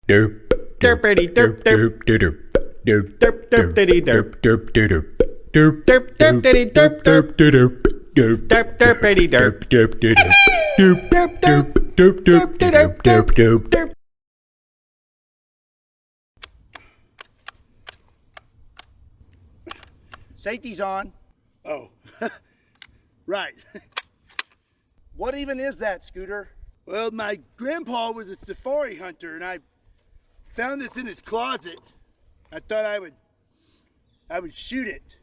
Derp, derpity derp derp derp derp derp derpity derp derp derp derp derp derpity derp derp derp derp derp derpity derp derp derp derp derp derp derp derp derp derp derp. Safety's on. Oh, right. What even is that, Scooter? Well, my grandpa was a safari hunter, and I found this in his closet. I thought I would shoot it.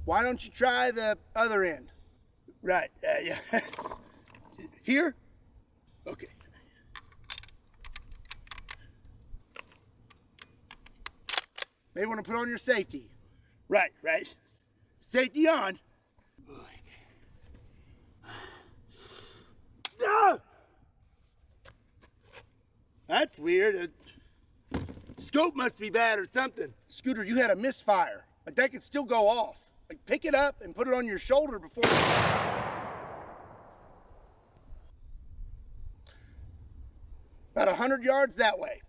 Why don't you try the other end? Right. Yes. Here? Okay. May want to put on your safety. Right, right. Safety on. Ah! That's weird. Scope must be bad or something. Scooter, you had a misfire. Like that could still go off. Like pick it up and put it on your shoulder before. About 100 yards that way.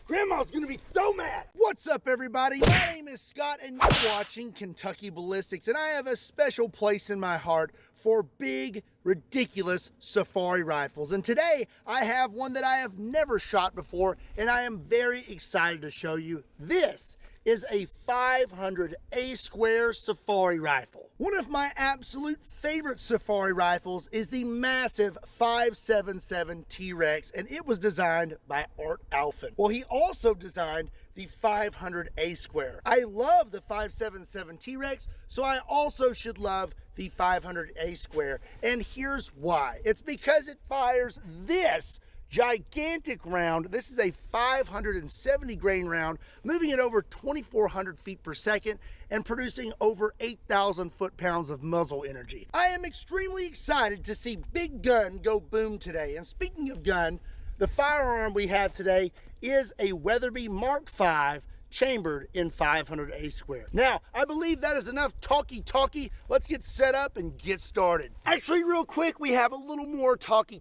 Grandma's gonna be so mad. What's up, everybody? My name is Scott, and you're watching Kentucky Ballistics, and I have a special place in my heart for big, ridiculous safari rifles. And today, I have one that I have never shot before, and I am very excited to show you. This is a 500 A-square safari rifle. One of my absolute favorite safari rifles is the massive 5.77 T-Rex, and it was designed by Art Alphen. Well, he also designed the 500 A-square. I love the 5.77 T-Rex, so I also should love the 500 A-square, and here's why. It's because it fires this gigantic round. This is a 570 grain round, moving at over 2,400 feet per second and producing over 8,000 foot-pounds of muzzle energy. I am extremely excited to see big gun go boom today. And speaking of gun, the firearm we have today is a Weatherby Mark V chambered in 500 A-square. Now, I believe that is enough talky. Let's get set up and get started. Actually, real quick, we have a little more talky.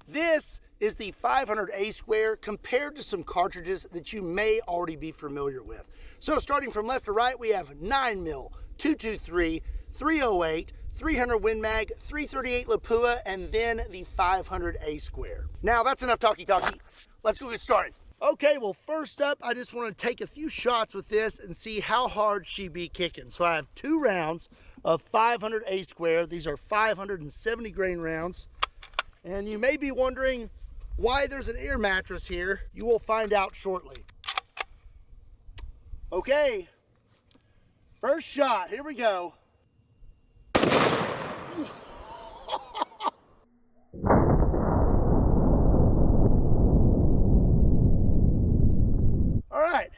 This is the 500 A-square compared to some cartridges that you may already be familiar with. So starting from left to right, we have 9mm, 223, 308, 300 Win Mag, 338 Lapua, and then the 500 A-square. Now that's enough talky. Let's go get started. Okay, well first up, I just want to take a few shots with this and see how hard she be kicking. So I have 2 rounds of 500 A-square. These are 570 grain rounds. And you may be wondering why there's an air mattress here. You will find out shortly. Okay, first shot, here we go. All right,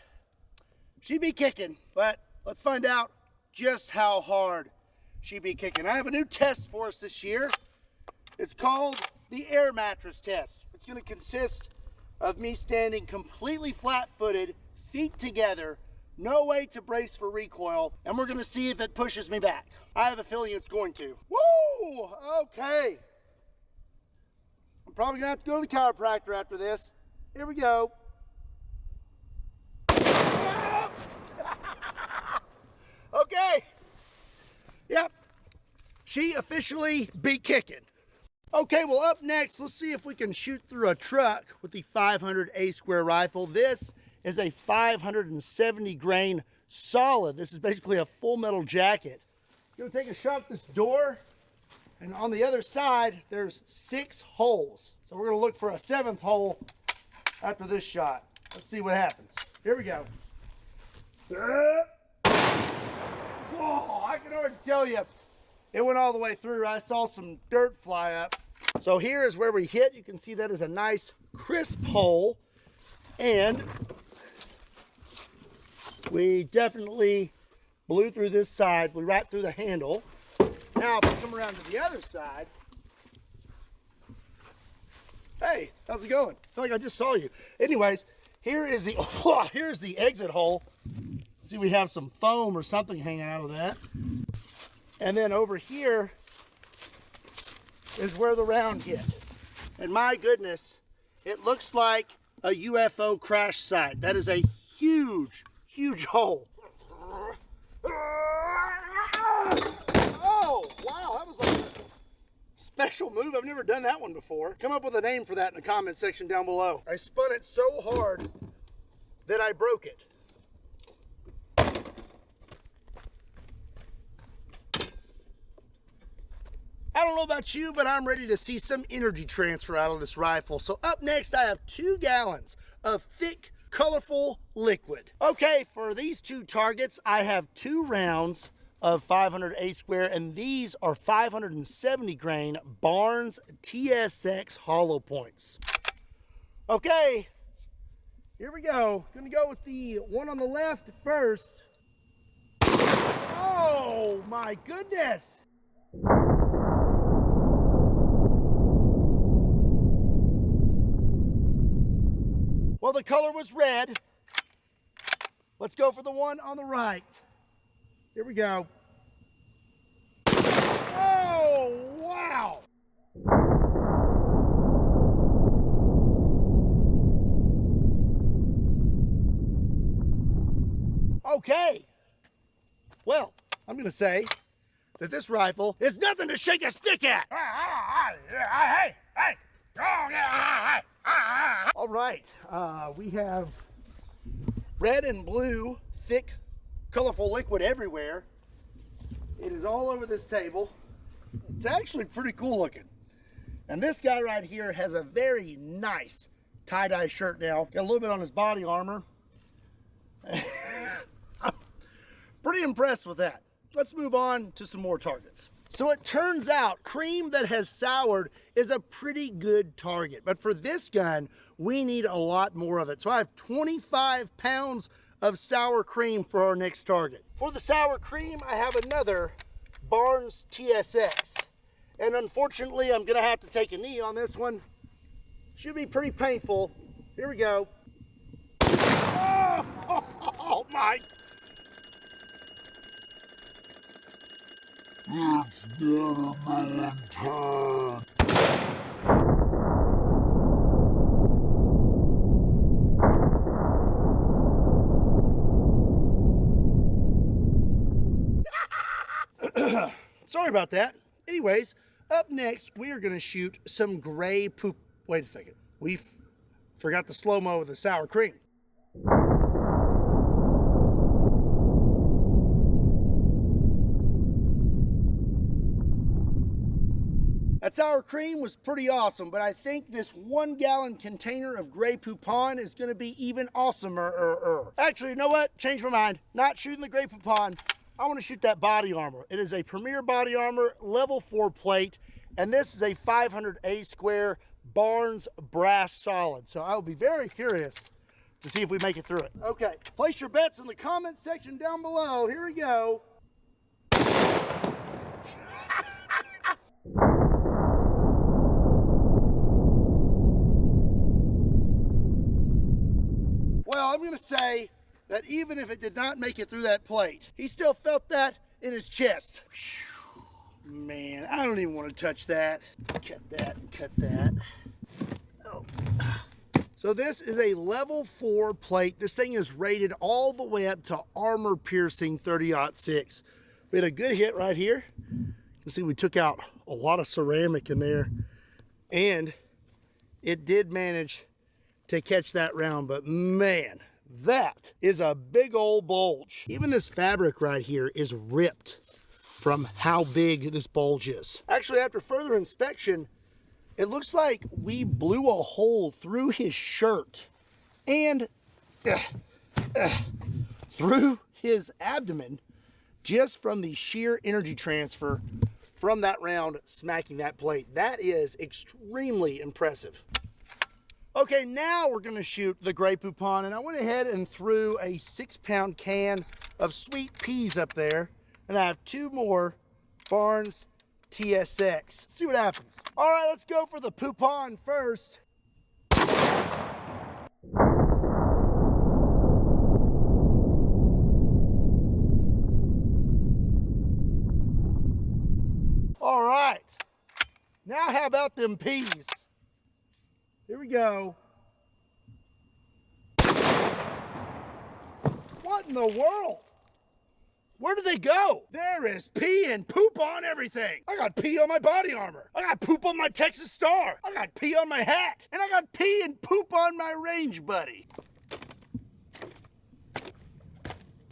she be kicking, but let's find out just how hard she be kicking. I have a new test for us this year. It's called the air mattress test. It's going to consist of me standing completely flat-footed, feet together, no way to brace for recoil, and we're going to see if it pushes me back. I have a feeling it's going to. Woo! Okay. I'm probably going to have to go to the chiropractor after this. Here we go. Okay. Yep. She officially be kicking. Okay, well up next, let's see if we can shoot through a truck with the 500 A-square rifle. This is a 570 grain solid. This is basically a full metal jacket. Gonna take a shot at this door, and on the other side, there's 6 holes. So we're gonna look for a 7th hole after this shot. Let's see what happens. Here we go. Whoa, I can already tell you, it went all the way through. I saw some dirt fly up. So here is where we hit. You can see that is a nice crisp hole. And we definitely blew through this side, blew right through the handle. Now if we come around to the other side. Hey, how's it going? I feel like I just saw you. Anyways, here is the here's the exit hole. See, we have some foam or something hanging out of that. And then over here, is where the round hit. And my goodness, it looks like a UFO crash site. That is a huge, huge hole. Oh, wow, that was a special move. I've never done that one before. Come up with a name for that in the comment section down below. I spun it so hard that I broke it. I don't know about you, but I'm ready to see some energy transfer out of this rifle. So up next, I have 2 gallons of thick, colorful liquid. Okay, for these 2 targets, I have 2 rounds of 500 8 square, and these are 570 grain Barnes TSX hollow points. Okay, here we go. Gonna go with the one on the left first. Oh my goodness. Well, the color was red. Let's go for the one on the right. Here we go. Oh, wow. Okay. Well, I'm going to say that this rifle is nothing to shake a stick at. Hey, hey. Oh, yeah. All right, we have red and blue, thick, colorful liquid everywhere. It is all over this table. It's actually pretty cool looking. And this guy right here has a very nice tie-dye shirt now. Got a little bit on his body armor. I'm pretty impressed with that. Let's move on to some more targets. So it turns out cream that has soured is a pretty good target. But for this gun, we need a lot more of it. So I have 25 pounds of sour cream for our next target. For the sour cream, I have another Barnes TSX. And unfortunately, I'm gonna have to take a knee on this one. Should be pretty painful. Here we go. Oh my. It's never been time. Sorry about that. Anyways, up next, we are going to shoot some gray poop. Wait a second. We forgot the slow-mo of the sour cream. That sour cream was pretty awesome, but I think this 1 gallon container of Grey Poupon is gonna be even awesomer. Actually, you know what? Change my mind. Not shooting the Grey Poupon. I wanna shoot that body armor. It is a Premier body armor, level 4 plate, and this is a 500 A square Barnes brass solid. So I will be very curious to see if we make it through it. Okay, place your bets in the comment section down below. Here we go. Well, I'm going to say that even if it did not make it through that plate, he still felt that in his chest. Whew, man, I don't even want to touch that. Cut that and cut that. Oh. So this is a level 4 plate. This thing is rated all the way up to armor piercing 30-06. We had a good hit right here. You can see we took out a lot of ceramic in there, and it did manage to catch that round, but man, that is a big old bulge. Even this fabric right here is ripped from how big this bulge is. Actually, after further inspection, it looks like we blew a hole through his shirt and through his abdomen just from the sheer energy transfer from that round smacking that plate. That is extremely impressive. Okay, now we're gonna shoot the Grey Poupon, and I went ahead and threw a 6-pound can of sweet peas up there, and I have 2 more Barnes TSX. Let's see what happens. All right, let's go for the Poupon first. All right, Now how about them peas? Here we go. What in the world? Where did they go? There is pee and poop on everything. I got pee on my body armor. I got poop on my Texas Star. I got pee on my hat. And I got pee and poop on my range buddy.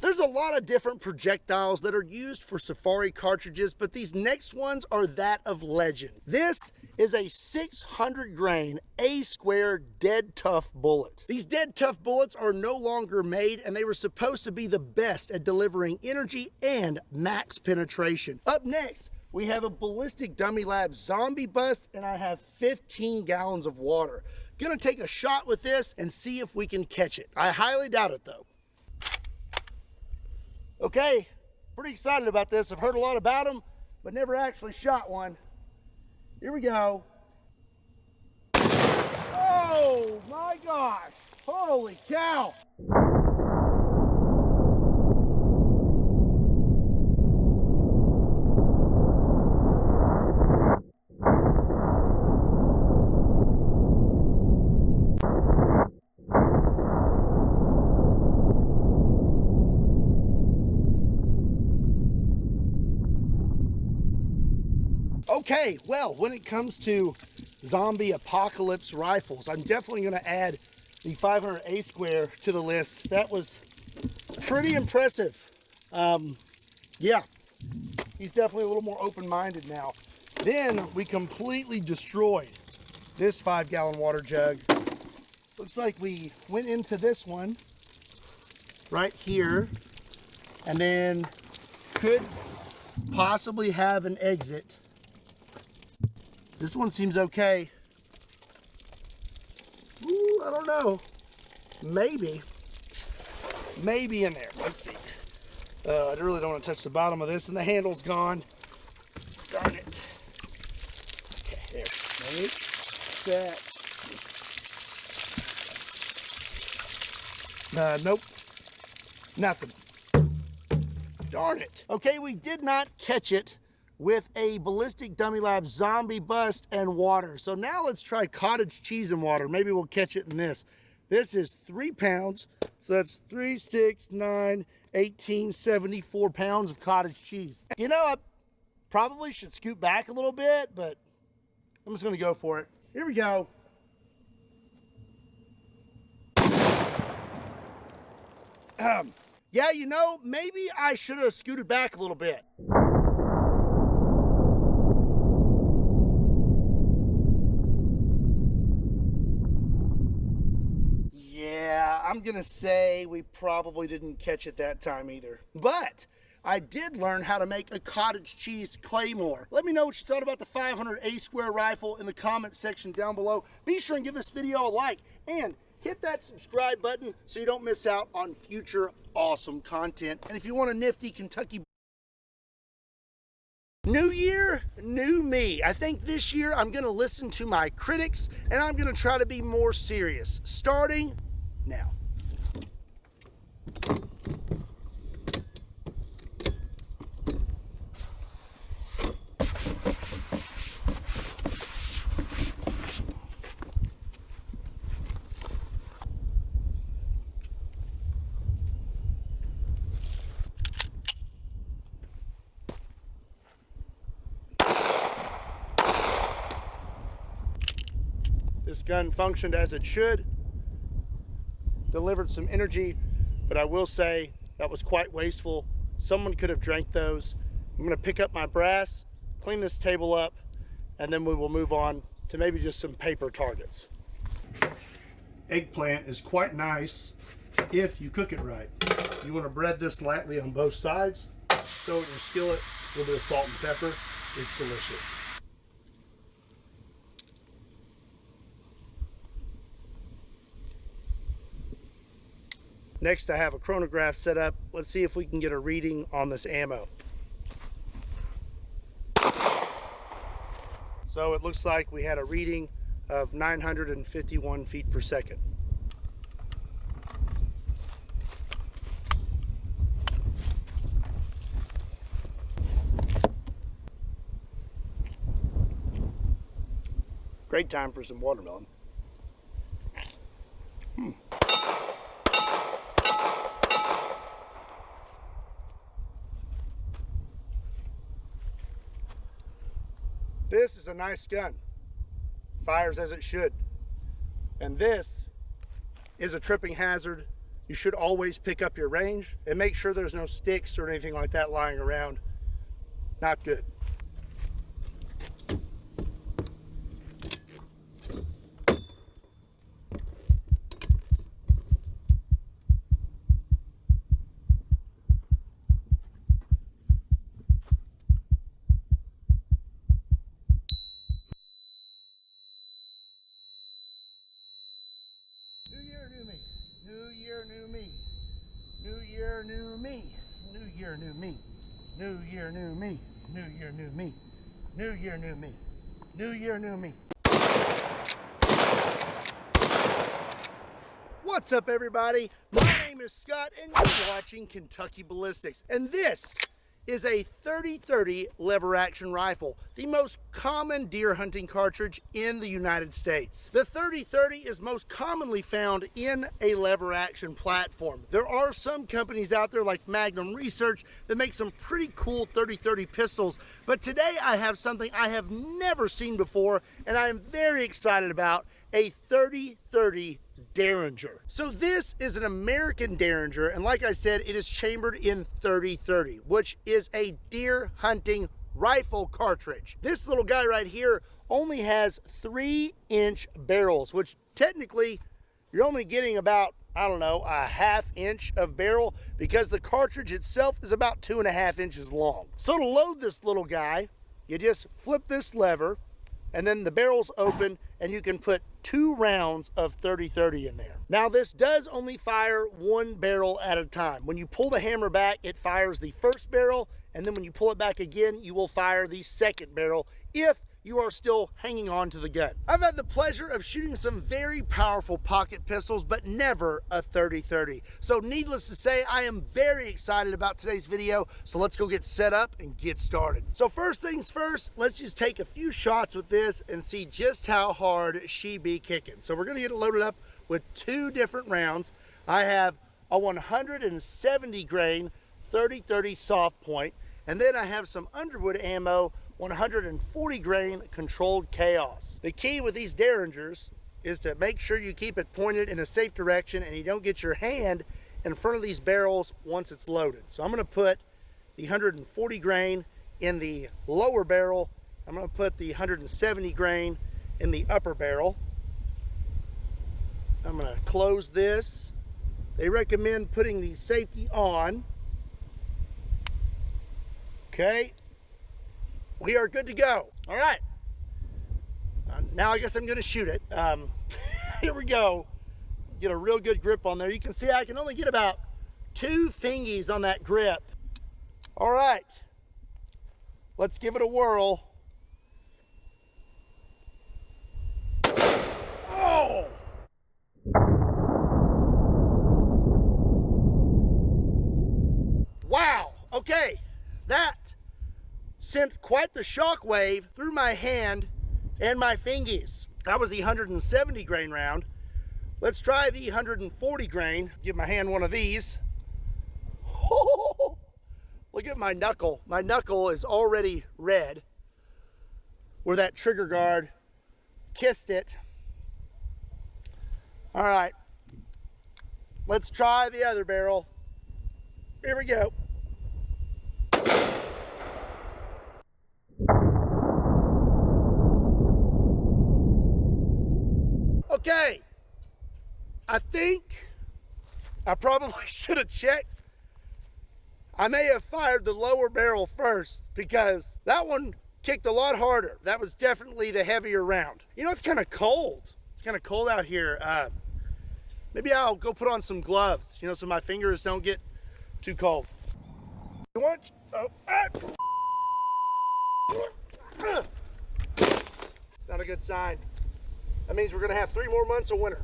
There's a lot of different projectiles that are used for safari cartridges, but these next ones are that of legend. This is a 600 grain A-square dead tough bullet. These dead tough bullets are no longer made, and they were supposed to be the best at delivering energy and max penetration. Up next, we have a Ballistic Dummy Lab zombie bust, and I have 15 gallons of water. Gonna take a shot with this and see if we can catch it. I highly doubt it though. Okay, pretty excited about this. I've heard a lot about them, but never actually shot one. Here we go. Oh my gosh, holy cow. Okay, well, when it comes to zombie apocalypse rifles, I'm definitely going to add the 500 A-square to the list. That was pretty impressive. Yeah, he's definitely a little more open-minded now. Then we completely destroyed this 5-gallon water jug. Looks like we went into this one right here and then could possibly have an exit. This one seems okay. Ooh, I don't know. Maybe in there. Let's see. I really don't want to touch the bottom of this, and the handle's gone. Darn it. Okay, there. Make that. Nope. Nothing. Darn it. Okay, we did not catch it with a Ballistic Dummy Lab zombie bust and water. So now let's try cottage cheese and water. Maybe we'll catch it in this. This is 3 pounds. So that's 3, 6, 9, 18, 74 pounds of cottage cheese. You know, I probably should scoot back a little bit, but I'm just gonna go for it. Here we go. Yeah, you know, maybe I should have scooted back a little bit. I'm gonna say we probably didn't catch it that time either. But I did learn how to make a cottage cheese claymore. Let me know what you thought about the 500 A-square rifle in the comment section down below. Be sure and give this video a like and hit that subscribe button so you don't miss out on future awesome content. And if you want a nifty Kentucky New year, new me. I think this year I'm gonna listen to my critics and I'm gonna try to be more serious. Starting now. This gun functioned as it should, delivered some energy, but I will say that was quite wasteful. Someone could have drank those. I'm gonna pick up my brass, clean this table up, and then we will move on to maybe just some paper targets. Eggplant is quite nice if you cook it right. You wanna bread this lightly on both sides, throw it in your skillet, a little bit of salt and pepper, it's delicious. Next, I have a chronograph set up. Let's see if we can get a reading on this ammo. So it looks like we had a reading of 951 feet per second. Great time for some watermelon. This is a nice gun. Fires as it should. And this is a tripping hazard. You should always pick up your range and make sure there's no sticks or anything like that lying around. Not good. New year, new me. New year, new me. New year, new me. New year, new me. New year, new me. New year, new me. New year, new me. New year, new me. What's up, everybody? My name is Scott, and you're watching Kentucky Ballistics. And this is a 30-30 lever action rifle, the most common deer hunting cartridge in the United States. The 30-30 is most commonly found in a lever action platform. There are some companies out there like Magnum Research that make some pretty cool 30-30 pistols, but today I have something I have never seen before and I am very excited about, a 30-30 Derringer. So this is an American Derringer, and like I said, it is chambered in 30-30, which is a deer hunting rifle cartridge. This little guy right here only has 3-inch barrels, which technically you're only getting about, I don't know, a ½ inch of barrel because the cartridge itself is about 2.5 inches long. So to load this little guy, you just flip this lever and then the barrel's open and you can put 2 rounds of 30-30 in there. Now this does only fire 1 barrel at a time. When you pull the hammer back, it fires the first barrel, and then when you pull it back again, you will fire the second barrel if you are still hanging on to the gun. I've had the pleasure of shooting some very powerful pocket pistols, but never a 30-30. So needless to say, I am very excited about today's video. So let's go get set up and get started. So first things first, let's just take a few shots with this and see just how hard she be kicking. So we're gonna get it loaded up with 2 different rounds. I have a 170 grain 30-30 soft point, and then I have some Underwood ammo 140 grain controlled chaos. The key with these Derringers is to make sure you keep it pointed in a safe direction and you don't get your hand in front of these barrels once it's loaded. So I'm gonna put the 140 grain in the lower barrel. I'm gonna put the 170 grain in the upper barrel. I'm gonna close this. They recommend putting the safety on. Okay. We are good to go. All right. Now I guess I'm going to shoot it. Here we go. Get a real good grip on there. You can see I can only get about 2 fingies on that grip. All right. Let's give it a whirl. Oh! Wow. Okay. That sent quite the shock wave through my hand and my fingies. That was the 170 grain round. Let's try the 140 grain. Give my hand one of these. Oh, look at my knuckle. My knuckle is already red where that trigger guard kissed it. All right, let's try the other barrel. Here we go. Okay, I think I probably should have checked. I may have fired the lower barrel first because that one kicked a lot harder. That was definitely the heavier round. You know, it's kind of cold. It's kind of cold out here. Maybe I'll go put on some gloves, you know, so my fingers don't get too cold. You want? It's not a good sign. That means we're gonna have 3 more months of winter.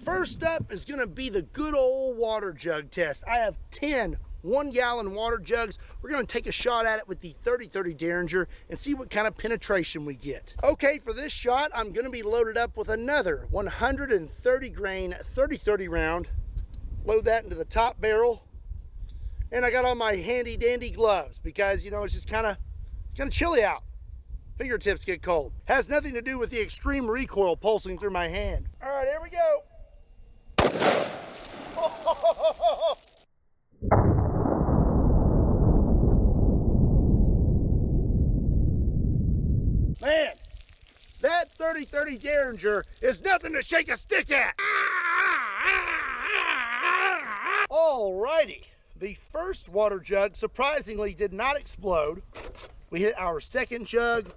First up is gonna be the good old water jug test. I have 10 1-gallon water jugs. We're gonna take a shot at it with the 30-30 Derringer and see what kind of penetration we get. Okay, for this shot, I'm gonna be loaded up with another 130 grain 30-30 round. Load that into the top barrel. And I got on my handy dandy gloves because, you know, it's just kind of chilly out. Fingertips get cold. Has nothing to do with the extreme recoil pulsing through my hand. All right, here we go. Man, that 30-30 Derringer is nothing to shake a stick at. Alrighty, the first water jug surprisingly did not explode. We hit our second jug,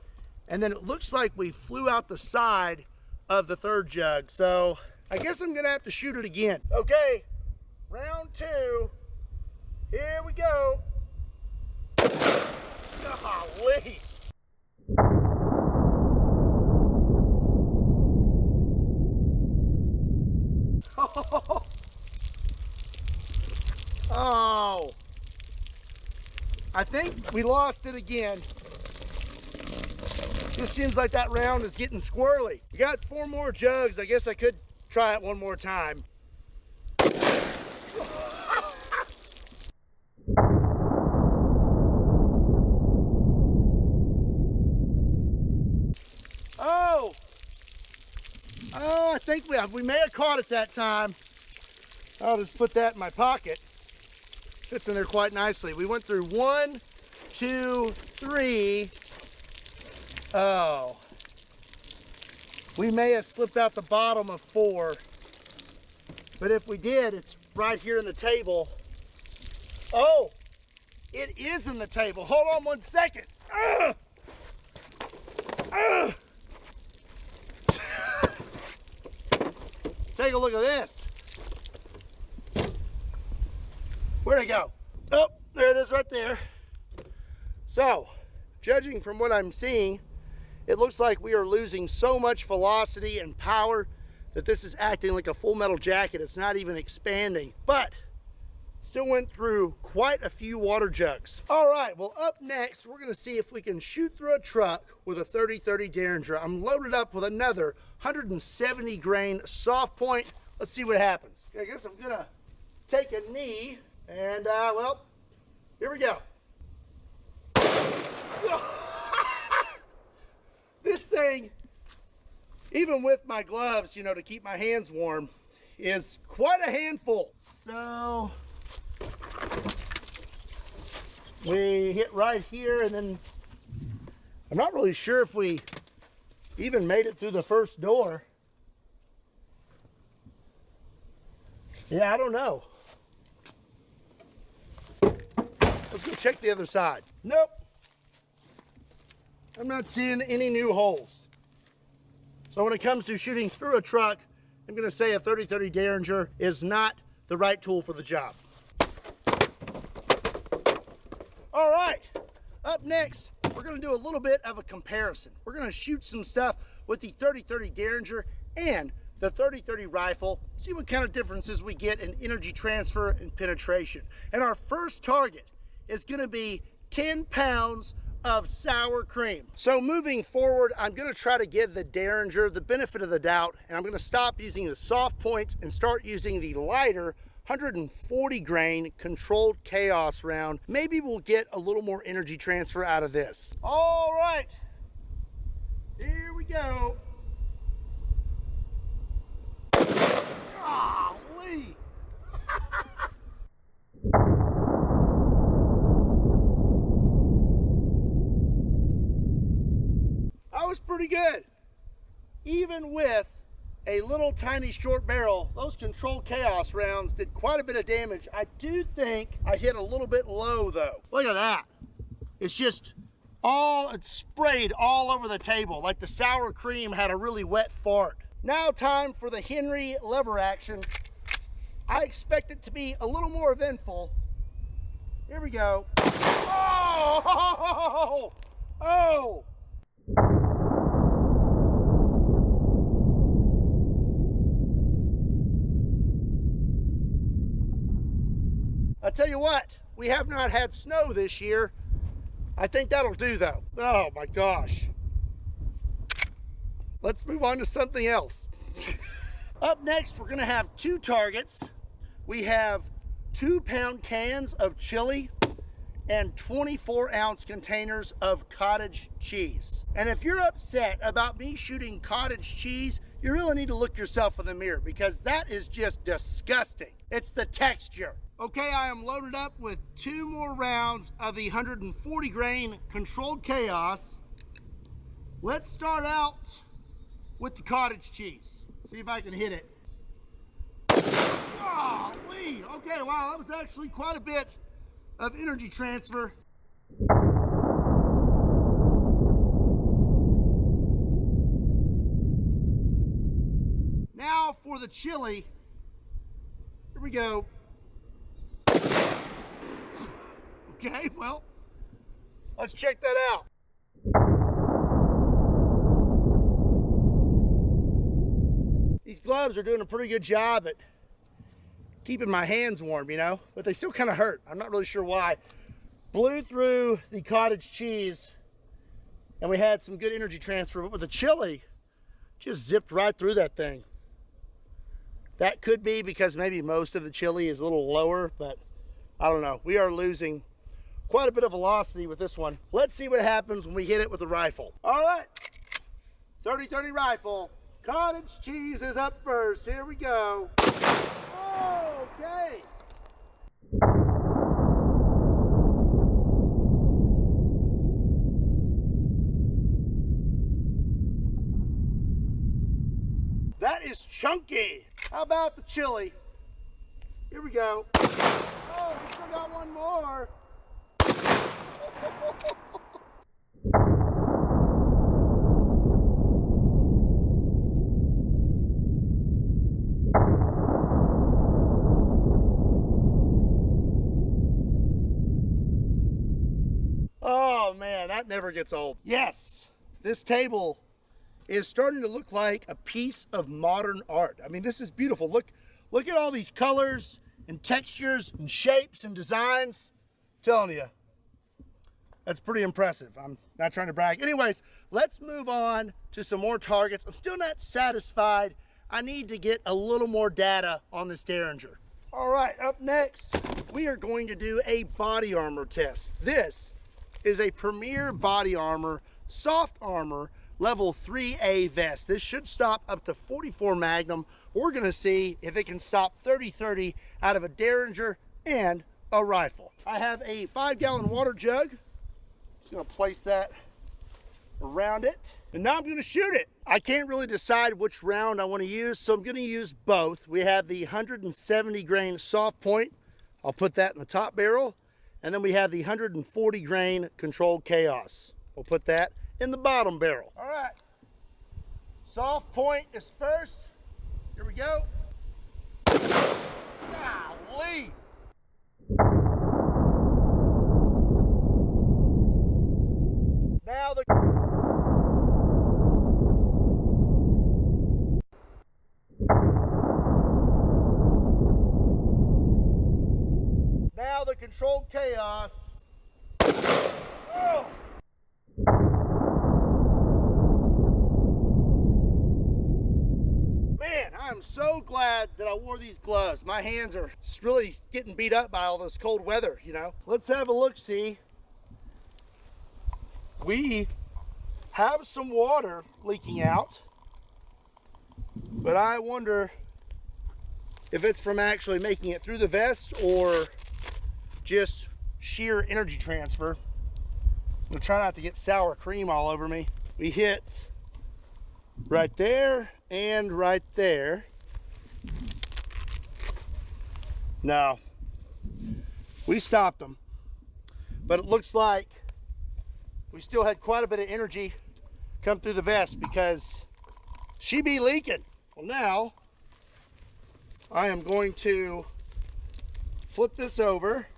and then it looks like we flew out the side of the third jug. So I guess I'm gonna have to shoot it again. Okay, round 2, here we go. Golly. Oh, I think we lost it again. Just seems like that round is getting squirrely. We got 4 more jugs. I guess I could try it one more time. Oh, I think we may have caught it that time. I'll just put that in my pocket. Fits in there quite nicely. We went through 1, 2, 3. Oh. We may have slipped out the bottom of 4. But if we did, it's right here in the table. Oh, it is in the table. Hold on 1 second. Take a look at this. Where'd it go? Oh, there it is right there. So, judging from what I'm seeing, it looks like we are losing so much velocity and power that this is acting like a full metal jacket. It's not even expanding, but still went through quite a few water jugs. All right, well, up next, we're gonna see if we can shoot through a truck with a 30-30 Derringer. I'm loaded up with another 170 grain soft point. Let's see what happens. I guess I'm gonna take a knee and, well, here we go. This thing, even with my gloves, you know, to keep my hands warm, is quite a handful. So we hit right here, and then I'm not really sure if we even made it through the first door. Yeah, I don't know. Let's go check the other side. Nope. I'm not seeing any new holes. So when it comes to shooting through a truck, I'm gonna say a 30-30 Derringer is not the right tool for the job. All right, up next, we're gonna do a little bit of a comparison. We're gonna shoot some stuff with the 30-30 Derringer and the 30-30 rifle, see what kind of differences we get in energy transfer and penetration. And our first target is gonna be 10 pounds of sour cream. So moving forward, I'm gonna try to give the Derringer the benefit of the doubt, and I'm gonna stop using the soft points and start using the lighter 140 grain controlled chaos round. Maybe we'll get a little more energy transfer out of this. All right, here we go. Golly. That was pretty good. Even with a little tiny short barrel, those controlled chaos rounds did quite a bit of damage. I do think I hit a little bit low though. Look at that. It's just it's sprayed all over the table like the sour cream had a really wet fart. Now time for the Henry lever action. I expect it to be a little more eventful. Here we go. Oh! Oh! I tell you what, We have not had snow this year. I think that'll do though. Oh my gosh. Let's move on to something else. Up next, we're gonna have 2 targets. We have 2-pound cans of chili and 24-ounce containers of cottage cheese. And if you're upset about me shooting cottage cheese, you really need to look yourself in the mirror, because that is just disgusting. It's the texture. Okay, I am loaded up with 2 more rounds of the 140 grain controlled chaos. Let's start out with the cottage cheese. See if I can hit it. Golly. Okay, wow, that was actually quite a bit of energy transfer. Now for the chili. Here we go. Okay, well, let's check that out. These gloves are doing a pretty good job at keeping my hands warm, you know, but they still kind of hurt. I'm not really sure why. Blew through the cottage cheese and we had some good energy transfer, but with the chili, just zipped right through that thing. That could be because maybe most of the chili is a little lower, but I don't know. We are losing quite a bit of velocity with this one. Let's see what happens when we hit it with the rifle. All right, 30-30 rifle. Cottage cheese is up first. Here we go. Okay. That is chunky. How about the chili? Here we go. Oh, we still got one more. Oh man, that never gets old. Yes, this table is starting to look like a piece of modern art. I mean, this is beautiful. Look at all these colors and textures and shapes and designs. I'm telling you, that's pretty impressive. I'm not trying to brag. Anyways, let's move on to some more targets. I'm still not satisfied. I need to get a little more data on this Derringer. All right, up next, we are going to do a body armor test. This is a Premier Body Armor Soft Armor Level 3A vest. This should stop up to 44 Magnum. We're gonna see if it can stop 30-30 out of a Derringer and a rifle. I have a 5-gallon water jug. Just gonna place that around it. And now I'm gonna shoot it. I can't really decide which round I wanna use, so I'm gonna use both. We have the 170 grain soft point. I'll put that in the top barrel. And then we have the 140 grain controlled chaos. We'll put that in the bottom barrel. All right, soft point is first. Here we go. Golly. Now the controlled chaos. Oh. Man, I'm so glad that I wore these gloves. My hands are really getting beat up by all this cold weather, you know. Let's have a look-see. We have some water leaking out, but I wonder if it's from actually making it through the vest or just sheer energy transfer. I'm gonna try not to get sour cream all over me. We hit right there and right there. No, we stopped them, but it looks like we still had quite a bit of energy come through the vest because she be leaking. Well, now I am going to flip this over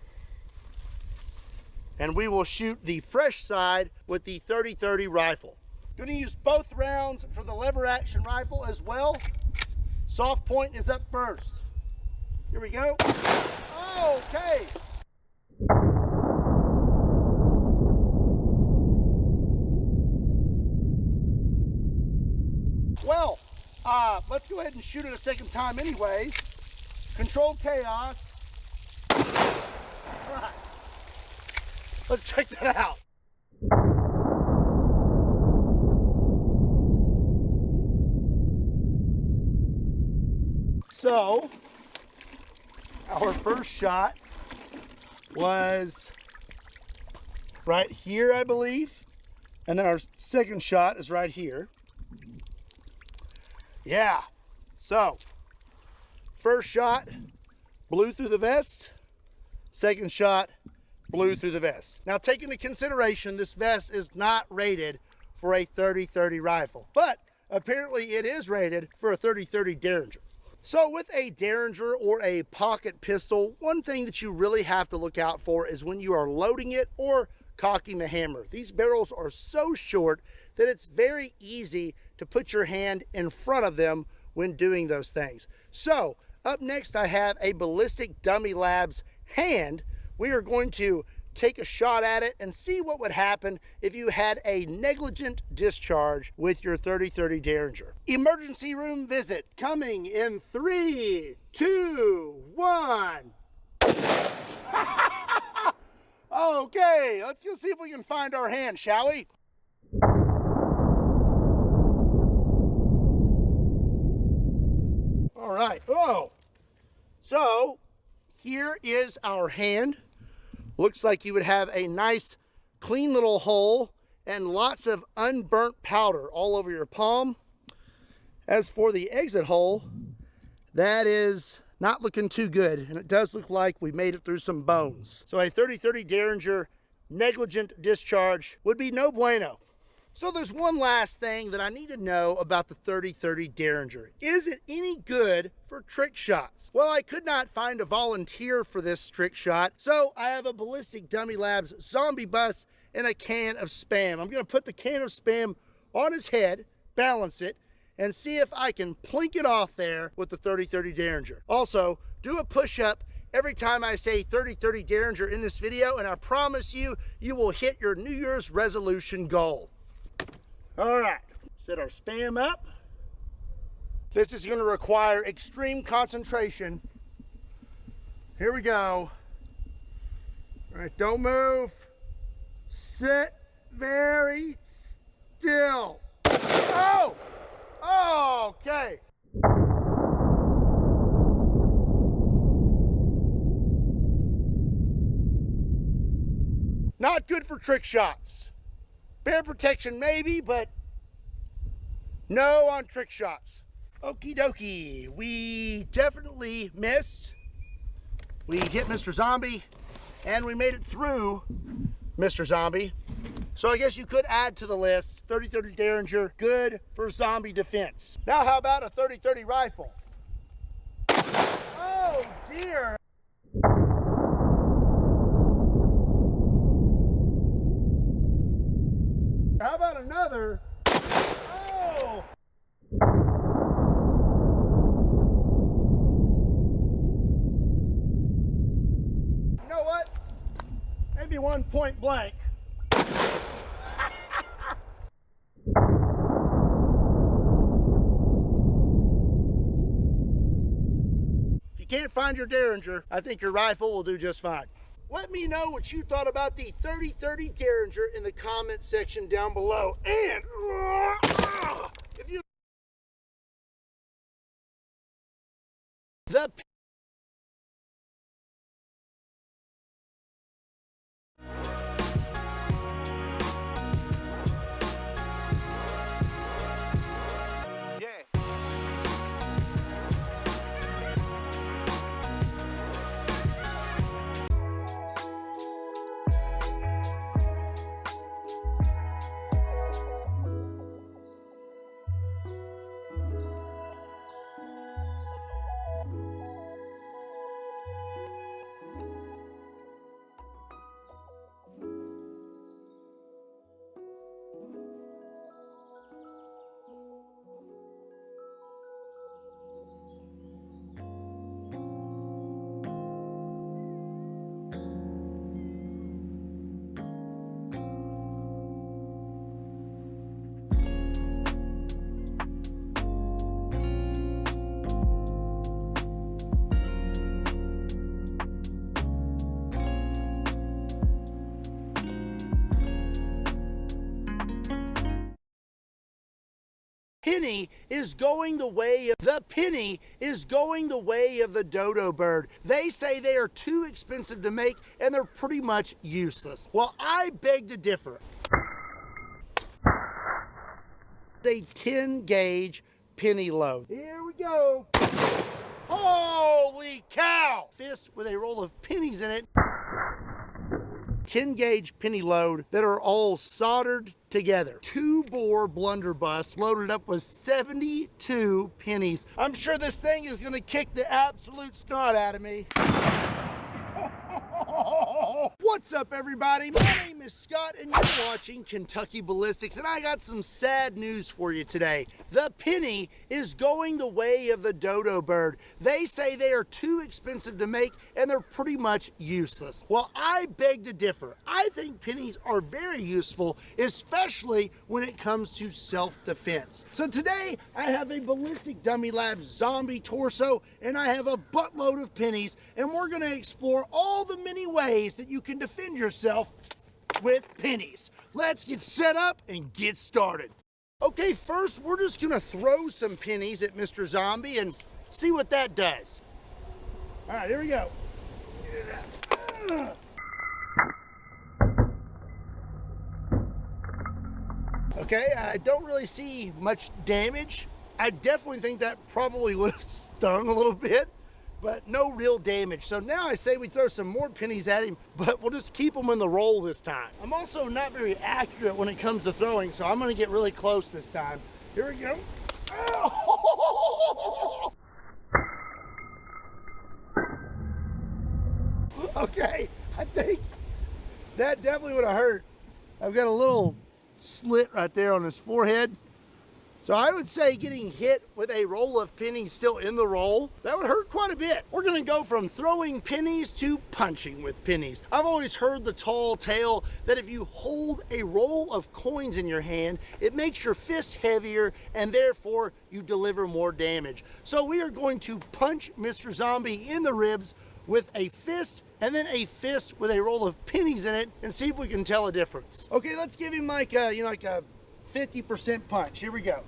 and we will shoot the fresh side with the 30-30 rifle. Going to use both rounds for the lever action rifle as well. Soft point is up first. Here we go. Okay. Well, let's go ahead and shoot it a second time anyways. Controlled chaos. All right. Let's check that out. So, our first shot was right here, I believe. And then our second shot is right here. Yeah. So, first shot, blew through the vest. Second shot, blew through the vest. Now, take into consideration, this vest is not rated for a 30-30 rifle, but apparently it is rated for a 30-30 Derringer. So with a Derringer or a pocket pistol, one thing that you really have to look out for is when you are loading it or cocking the hammer. These barrels are so short that it's very easy to put your hand in front of them when doing those things. So up next, I have a Ballistic Dummy Labs hand. We are going to take a shot at it and see what would happen if you had a negligent discharge with your 30-30 Derringer. Emergency room visit coming in 3, 2, 1. Okay, let's go see if we can find our hand, shall we? All right. Oh, so here is our hand. Looks like you would have a nice, clean little hole and lots of unburnt powder all over your palm. As for the exit hole, that is not looking too good, and it does look like we made it through some bones. So a 30-30 Derringer negligent discharge would be no bueno. So there's one last thing that I need to know about the 30-30 Derringer. Is it any good for trick shots? Well, I could not find a volunteer for this trick shot, so I have a Ballistic Dummy Labs zombie bust and a can of Spam. I'm gonna put the can of Spam on his head, balance it, and see if I can plink it off there with the 30-30 Derringer. Also, do a push-up every time I say 30-30 Derringer in this video, and I promise you, you will hit your New Year's resolution goal. All right, set our Spam up. This is gonna require extreme concentration. Here we go. All right, don't move. Sit very still. Oh, okay. Not good for trick shots. Bear protection maybe, but no on trick shots. Okie dokie, we definitely missed. We hit Mr. Zombie, and we made it through Mr. Zombie. So I guess you could add to the list, 30-30 Derringer, good for zombie defense. Now how about a 30-30 rifle? Oh dear. How about another? Oh! You know what? Maybe one point blank. If you can't find your Derringer, I think your rifle will do just fine. Let me know what you thought about the 30-30 Derringer in the comment section down below. And if you the penny is going the way of the dodo bird. They say they are too expensive to make and they're pretty much useless. Well, I beg to differ. A 10 gauge penny load. Here we go. Holy cow! Fist with a roll of pennies in it. 10 gauge penny load that are all soldered together. 2-bore blunderbuss loaded up with 72 pennies. I'm sure this thing is gonna kick the absolute snot out of me. What's up, everybody? My name is Scott and you're watching Kentucky Ballistics, and I got some sad news for you today. The penny is going the way of the dodo bird. They say they are too expensive to make and they're pretty much useless. Well, I beg to differ. I think pennies are very useful, especially when it comes to self-defense. So today I have a Ballistic Dummy Lab zombie torso and I have a buttload of pennies, and we're gonna explore all the many ways that you can defend yourself with pennies. Let's get set up and get started. Okay, first we're just gonna throw some pennies at Mr. Zombie and see what that does. All right, here we go. Okay, I don't really see much damage. I definitely think that probably would have stung a little bit, but no real damage. So now I say we throw some more pennies at him, but we'll just keep them in the roll this time. I'm also not very accurate when it comes to throwing, so I'm gonna get really close this time. Here we go. Oh! Okay, I think that definitely would have hurt. I've got a little slit right there on his forehead. So I would say getting hit with a roll of pennies still in the roll, that would hurt quite a bit. We're gonna go from throwing pennies to punching with pennies. I've always heard the tall tale that if you hold a roll of coins in your hand, it makes your fist heavier and therefore you deliver more damage. So we are going to punch Mr. Zombie in the ribs with a fist and then a fist with a roll of pennies in it and see if we can tell a difference. Okay, let's give him like a 50% punch. Here we go.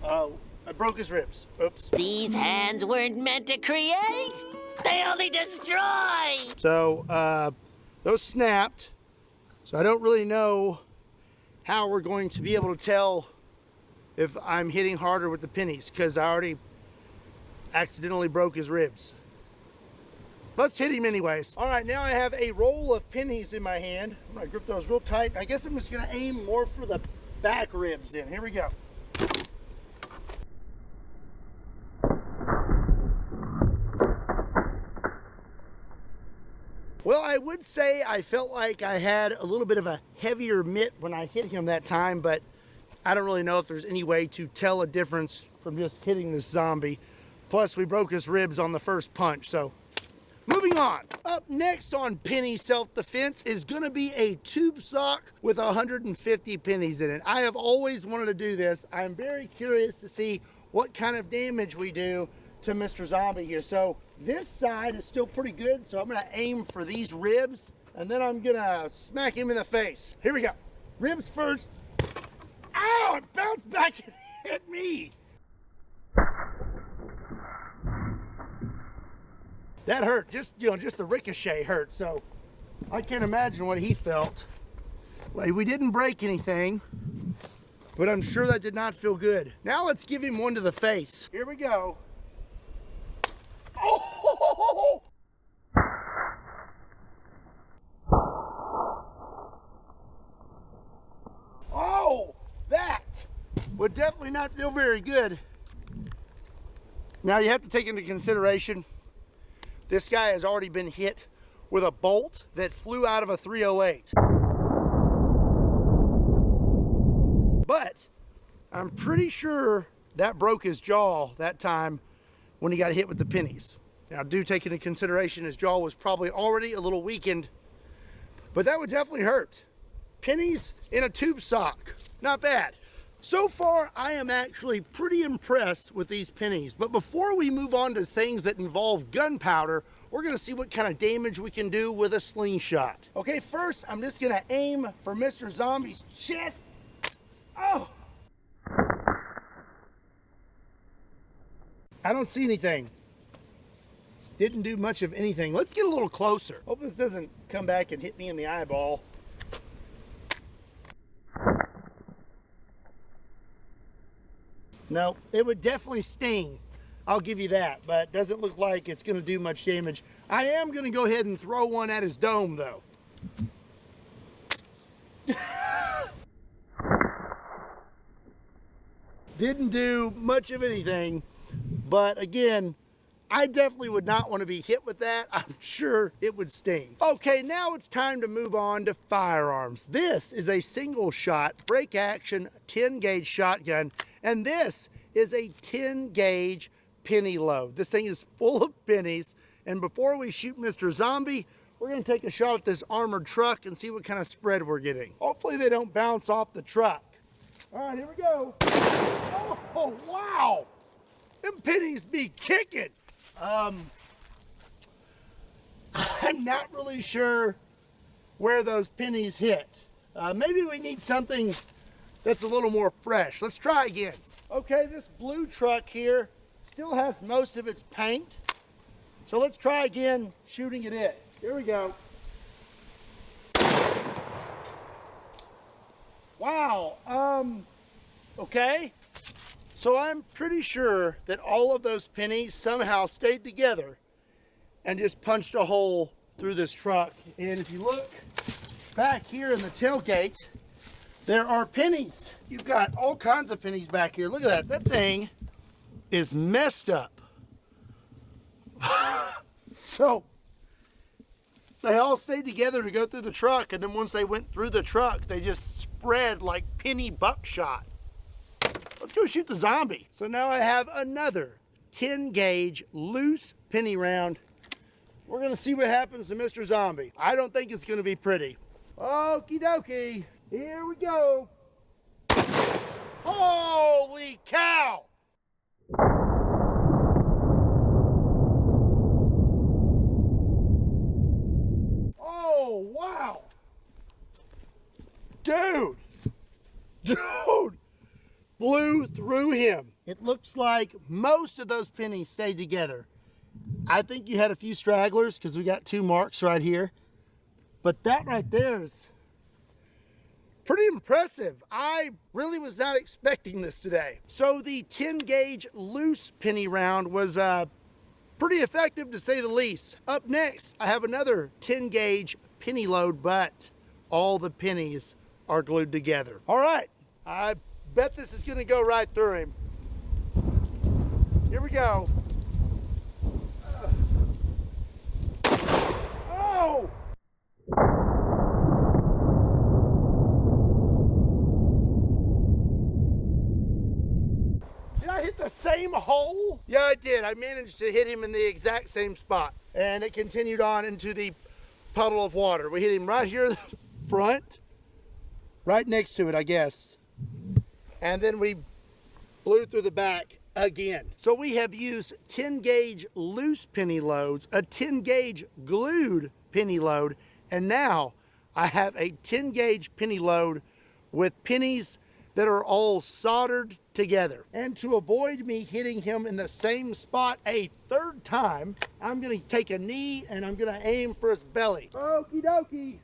Oh, I broke his ribs. Oops. These hands weren't meant to create, they only destroy! So, those snapped. So I don't really know how we're going to be able to tell if I'm hitting harder with the pennies, because I already accidentally broke his ribs. Let's hit him anyways. All right, now I have a roll of pennies in my hand. I'm gonna grip those real tight. I guess I'm just gonna aim more for the back ribs then. Here we go. Well, I would say I felt like I had a little bit of a heavier mitt when I hit him that time, but I don't really know if there's any way to tell a difference from just hitting this zombie. Plus, we broke his ribs on the first punch, so moving on. Up next on penny self-defense is gonna be a tube sock with 150 pennies in it. I have always wanted to do this. I'm very curious to see what kind of damage we do to Mr. Zombie here. So this side is still pretty good, so I'm gonna aim for these ribs, and then I'm gonna smack him in the face. Here we go. Ribs first. Ow, it bounced back and hit me. That hurt, just the ricochet hurt, so I can't imagine what he felt. Well, we didn't break anything, but I'm sure that did not feel good. Now let's give him one to the face. Here we go. Oh! Oh, that would definitely not feel very good. Now you have to take into consideration this guy has already been hit with a bolt that flew out of a 308. But I'm pretty sure that broke his jaw that time when he got hit with the pennies. Now do take into consideration his jaw was probably already a little weakened, but that would definitely hurt. Pennies in a tube sock, not bad. So far, I am actually pretty impressed with these pennies, but before we move on to things that involve gunpowder, we're gonna see what kind of damage we can do with a slingshot. Okay, first, I'm just gonna aim for Mr. Zombie's chest. Oh! I don't see anything. Didn't do much of anything. Let's get a little closer. Hope this doesn't come back and hit me in the eyeball. No, it would definitely sting. I'll give you that, but doesn't look like it's gonna do much damage. I am gonna go ahead and throw one at his dome though. Didn't do much of anything, but again, I definitely would not want to be hit with that. I'm sure it would sting. Okay, now it's time to move on to firearms. This is a single shot, break action, 10 gauge shotgun, and this is a 10 gauge penny load. This thing is full of pennies, and before we shoot Mr. Zombie, we're gonna take a shot at this armored truck and see what kind of spread we're getting. Hopefully they don't bounce off the truck. All right, here we go. Oh, wow. Them pennies be kicking. I'm not really sure where those pennies hit. Maybe we need something that's a little more fresh. Let's try again. Okay, this blue truck here still has most of its paint. So let's try again shooting at it. Here we go. Wow, okay. So I'm pretty sure that all of those pennies somehow stayed together and just punched a hole through this truck. And if you look back here in the tailgate, there are pennies. You've got all kinds of pennies back here. Look at that. That thing is messed up. So they all stayed together to go through the truck, and then once they went through the truck, they just spread like penny buckshot. Let's go shoot the zombie. So now I have another 10 gauge loose penny round. We're gonna see what happens to Mr. Zombie. I don't think it's gonna be pretty. Okie dokie, here we go. Holy cow! Oh, wow. Dude. Blew through him. It looks like most of those pennies stayed together. I think you had a few stragglers because we got 2 marks right here. But that right there is pretty impressive. I really was not expecting this today. So the 10 gauge loose penny round was pretty effective to say the least. Up next, I have another 10 gauge penny load, but all the pennies are glued together. All right, I bet this is gonna go right through him. Here we go. Oh! Did I hit the same hole? Yeah, I did. I managed to hit him in the exact same spot. And it continued on into the puddle of water. We hit him right here in the front, right next to it, I guess. And then we blew through the back again. So we have used 10 gauge loose penny loads, a 10 gauge glued penny load, and now I have a 10 gauge penny load with pennies that are all soldered together. And to avoid me hitting him in the same spot a third time, I'm gonna take a knee and I'm gonna aim for his belly. Okie dokie.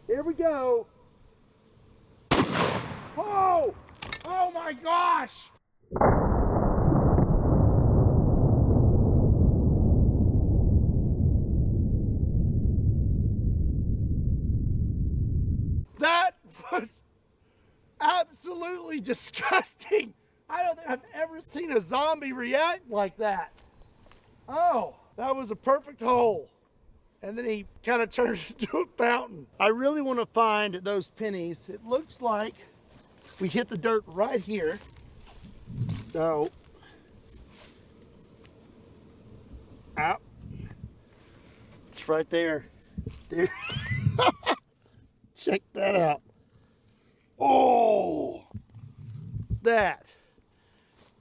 Here we go. Oh! Oh my gosh! That was absolutely disgusting. I don't think I've ever seen a zombie react like that. Oh, that was a perfect hole. And then he kind of turned into a fountain. I really want to find those pennies. It looks like we hit the dirt right here. So, out. It's right there. There. Check that out. Oh, That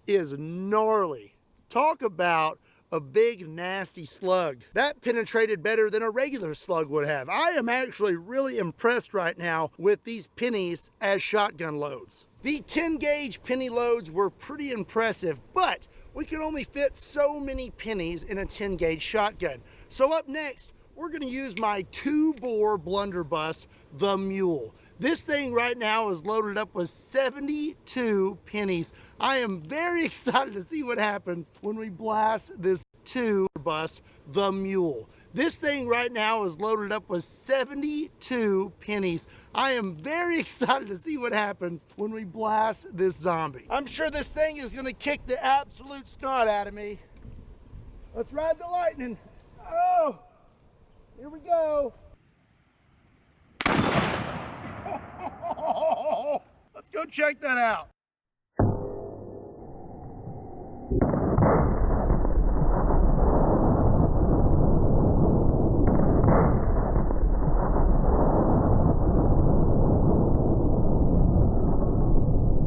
is gnarly. Talk about a big nasty slug. That penetrated better than a regular slug would have. I am actually really impressed right now with these pennies as shotgun loads. The 10 gauge penny loads were pretty impressive, but we can only fit so many pennies in a 10 gauge shotgun. So up next, we're gonna use my 2-bore blunderbuss, the Mule. This thing right now is loaded up with 72 pennies. I am very excited to see what happens when we blast this 2-bus, the Mule. This thing right now is loaded up with 72 pennies. I am very excited to see what happens when we blast this zombie. I'm sure this thing is gonna kick the absolute snot out of me. Let's ride the lightning. Oh, here we go. Let's go check that out.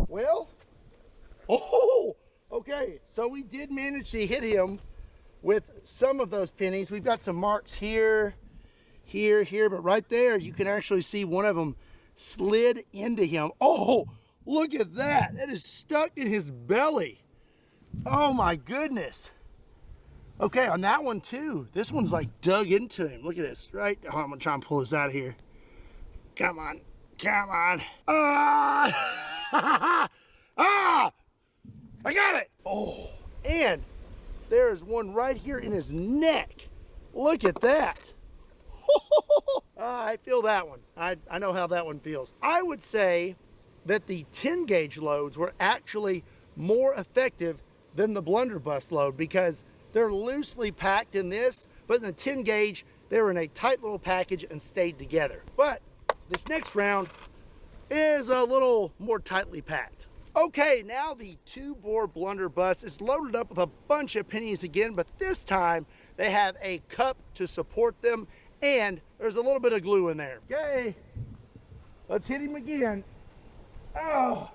Well, okay, so we did manage to hit him with some of those pennies. We've got some marks here, here, but right there you can actually see one of them slid into him. Oh, look at that. That is stuck in his belly. Oh my goodness. Okay, on that one too. This one's like dug into him. Look at this, right? Oh, I'm gonna try and pull this out of here. Come on, come on. Ah! Ah! I got it. Oh, and there's one right here in his neck. Look at that. I feel that one. I know how that one feels. I would say that the 10 gauge loads were actually more effective than the blunderbuss load because they're loosely packed in this, but in the 10 gauge, they were in a tight little package and stayed together. But this next round is a little more tightly packed. Okay, now the 2-bore blunderbuss is loaded up with a bunch of pennies again, but this time they have a cup to support them and there's a little bit of glue in there. Okay, let's hit him again. Oh.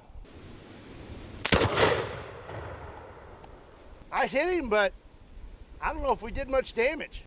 I hit him, but I don't know if we did much damage.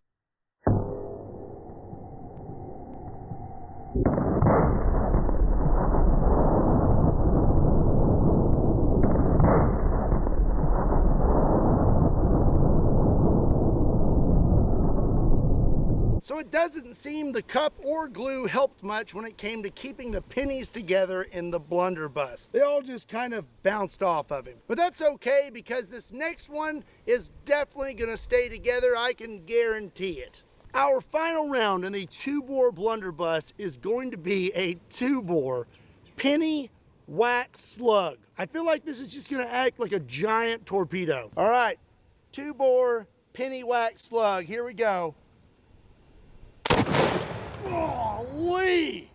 So it doesn't seem the cup or glue helped much when it came to keeping the pennies together in the blunderbuss. They all just kind of bounced off of him. But that's okay because this next one is definitely gonna stay together. I can guarantee it. Our final round in the 2-bore blunderbuss is going to be a 2-bore penny wax slug. I feel like this is just gonna act like a giant torpedo. All right, 2-bore penny wax slug, here we go. Holy!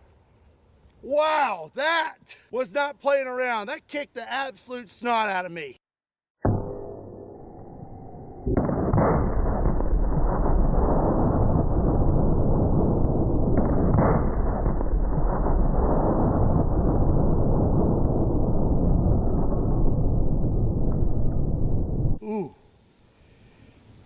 Wow, that was not playing around. That kicked the absolute snot out of me. Ooh.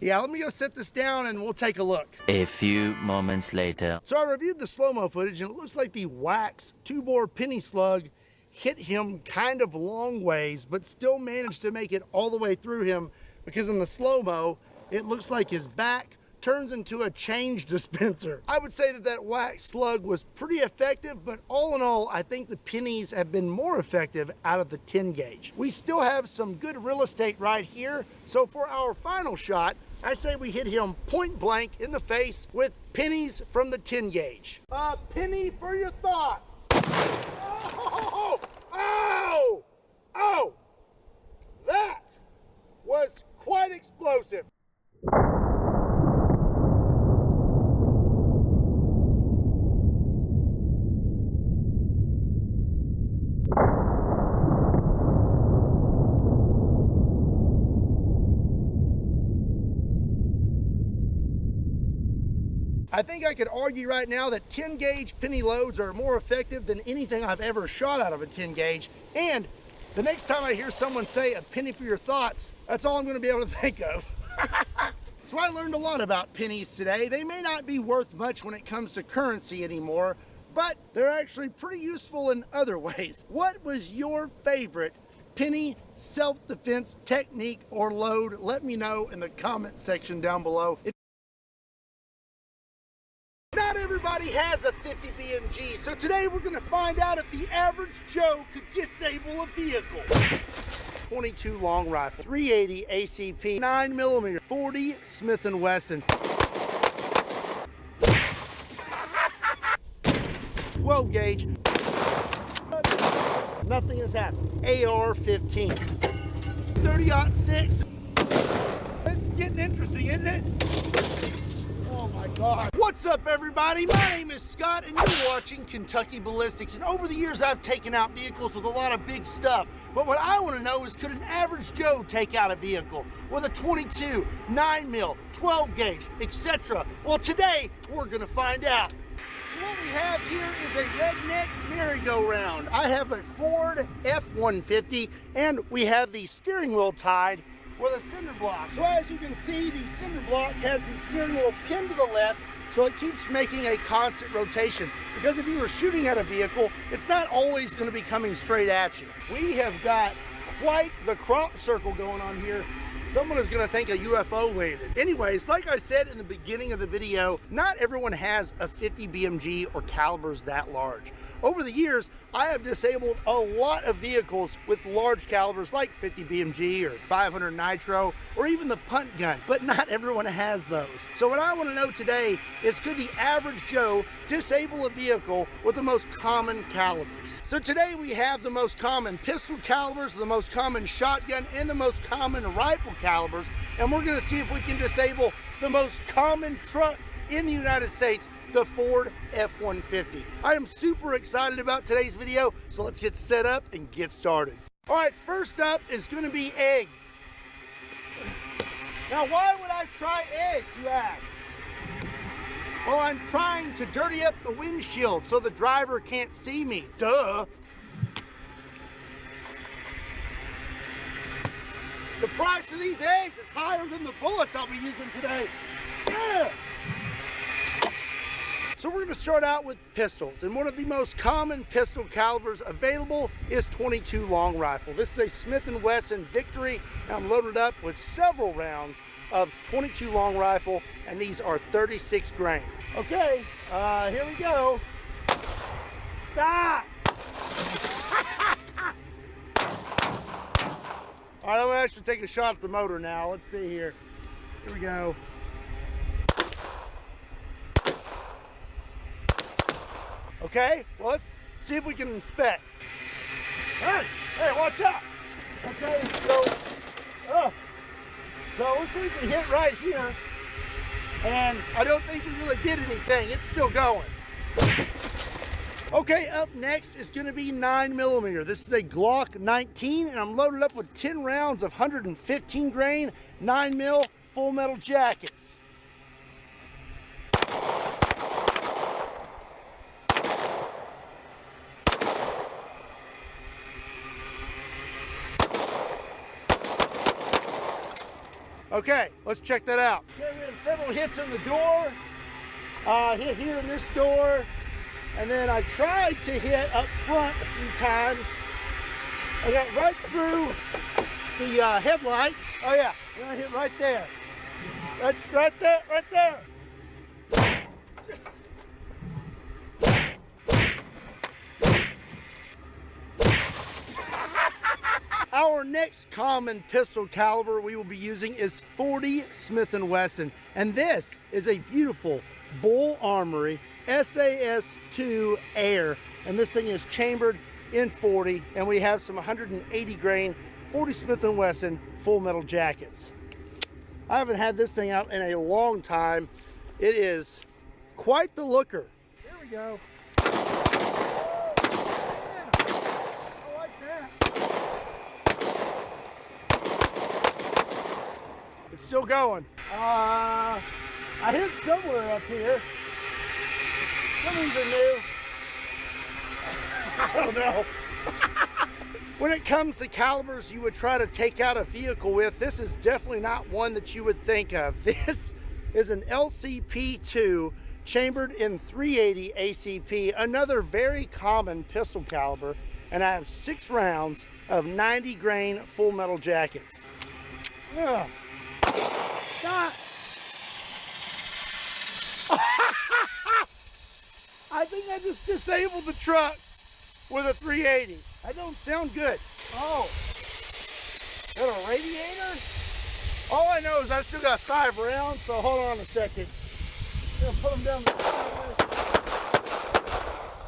Yeah, let me go set this down and we'll take a look. A few moments later. So I reviewed the slow-mo footage and it looks like the wax 2-bore penny slug hit him kind of long ways, but still managed to make it all the way through him because in the slow-mo, it looks like his back turns into a change dispenser. I would say that that wax slug was pretty effective, but all in all, I think the pennies have been more effective out of the 10 gauge. We still have some good real estate right here. So for our final shot, I say we hit him point blank in the face with pennies from the 10 gauge. A penny for your thoughts. Oh, oh, oh, that was quite explosive. I think I could argue right now that 10 gauge penny loads are more effective than anything I've ever shot out of a 10 gauge, and The next time I hear someone say a penny for your thoughts, that's all I'm gonna be able to think of. So I learned a lot about pennies today. They may not be worth much when it comes to currency anymore, but they're actually pretty useful in other ways. What was your favorite penny self-defense technique or load? Let me know in the comment section down below. Not everybody has a 50 BMG, so today we're gonna find out if the average Joe could disable a vehicle. 22 long rifle, 380 ACP, 9mm, 40 Smith & Wesson, 12 gauge, nothing has happened. AR-15, 30-06. This is getting interesting, isn't it? Oh my God. What's up, everybody? My name is Scott and you're watching Kentucky Ballistics. And over the years, I've taken out vehicles with a lot of big stuff. But what I want to know is, could an average Joe take out a vehicle with a 22, 9mm, 12 gauge, etc.? Well, today we're going to find out. So what we have here is a redneck merry-go-round. I have a Ford F-150 and we have the steering wheel tied with a cinder block. So as you can see, the cinder block has the steering wheel pinned to the left, so it keeps making a constant rotation. Because if you were shooting at a vehicle, it's not always going to be coming straight at you. We have got quite the crop circle going on here. Someone is going to think a UFO landed. Anyways, like I said in the beginning of the video, not everyone has a 50 BMG or calibers that large. Over the years, I have disabled a lot of vehicles with large calibers like 50 BMG or 500 Nitro or even the punt gun, but not everyone has those. So what I want to know today is, could the average Joe disable a vehicle with the most common calibers? So today we have the most common pistol calibers, the most common shotgun, and the most common rifle calibers, and we're going to see if we can disable the most common truck in the United States, the Ford F-150. I am super excited about today's video, so let's get set up and get started. All right, first up is going to be eggs. Now, why would I try eggs, you ask? Well, I'm trying to dirty up the windshield so the driver can't see me. Duh. The price of these eggs is higher than the bullets I'll be using today. Yeah. So we're going to start out with pistols, and one of the most common pistol calibers available is 22 long rifle. This is a Smith & Wesson Victory, and I'm loaded up with several rounds of 22 long rifle, and these are 36 grain. Okay, here we go. Stop! All right, I'm gonna actually take a shot at the motor now. Let's see here. Here we go. Okay, well, let's see if we can inspect. Hey, watch out. Okay, so let's see if we hit right here. And I don't think we really did anything. It's still going. Okay, up next is going to be 9mm. This is a Glock 19, and I'm loaded up with 10 rounds of 115 grain 9mm full metal jackets. Okay, let's check that out. Okay, we have several hits in the door. Hit here in this door. And then I tried to hit up front a few times. I got right through the headlight. Oh yeah, and I hit right there. Right there. Our next common pistol caliber we will be using is 40 Smith & Wesson, and this is a beautiful Bull Armory SAS-2 Air, and this thing is chambered in 40, and we have some 180 grain 40 Smith & Wesson full metal jackets. I haven't had this thing out in a long time. It is quite the looker. Here we go. It's still going. I hit somewhere up here. Some of these are new. I don't know. When it comes to calibers you would try to take out a vehicle with, this is definitely not one that you would think of. This is an LCP2 chambered in 380 ACP, another very common pistol caliber, and I have 6 rounds of 90 grain full metal jackets. Ugh. Stop! I think I just disabled the truck with a 380. That don't sound good. Oh, is that a radiator? All I know is I still got 5 rounds, so hold on a second. I'm gonna put them down the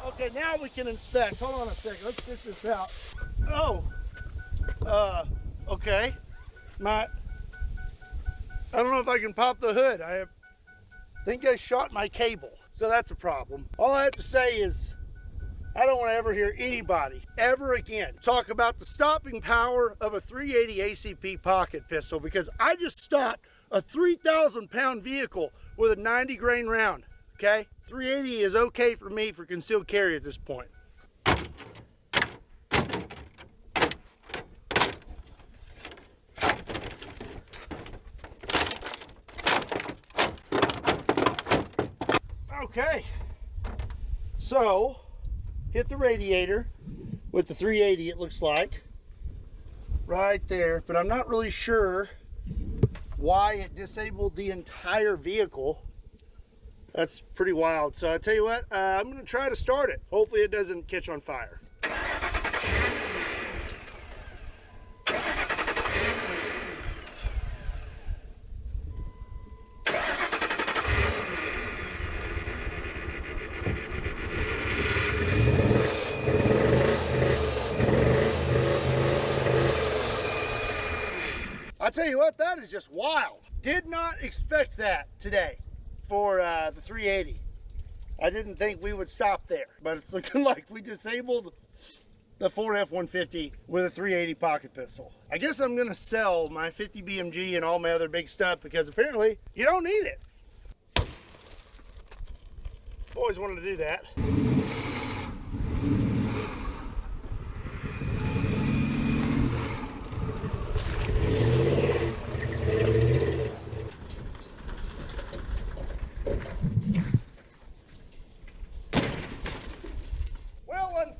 Okay, now we can inspect. Hold on a second, let's get this out. Oh, okay. I don't know if I can pop the hood. I think I shot my cable, so that's a problem. All I have to say is, I don't want to ever hear anybody ever again talk about the stopping power of a 380 ACP pocket pistol, because I just stopped a 3,000 pound vehicle with a 90 grain round, okay? 380 is okay for me for concealed carry at this point. Okay, so hit the radiator with the 380, it looks like, right there, but I'm not really sure why it disabled the entire vehicle. That's pretty wild. So I tell you what, I'm gonna try to start it. Hopefully it doesn't catch on fire. I tell you what, that is just wild. Did not expect that today for the 380. I didn't think we would stop there, but it's looking like we disabled the Ford F-150 with a 380 pocket pistol. I guess I'm gonna sell my 50 BMG and all my other big stuff because apparently you don't need it. Always wanted to do that.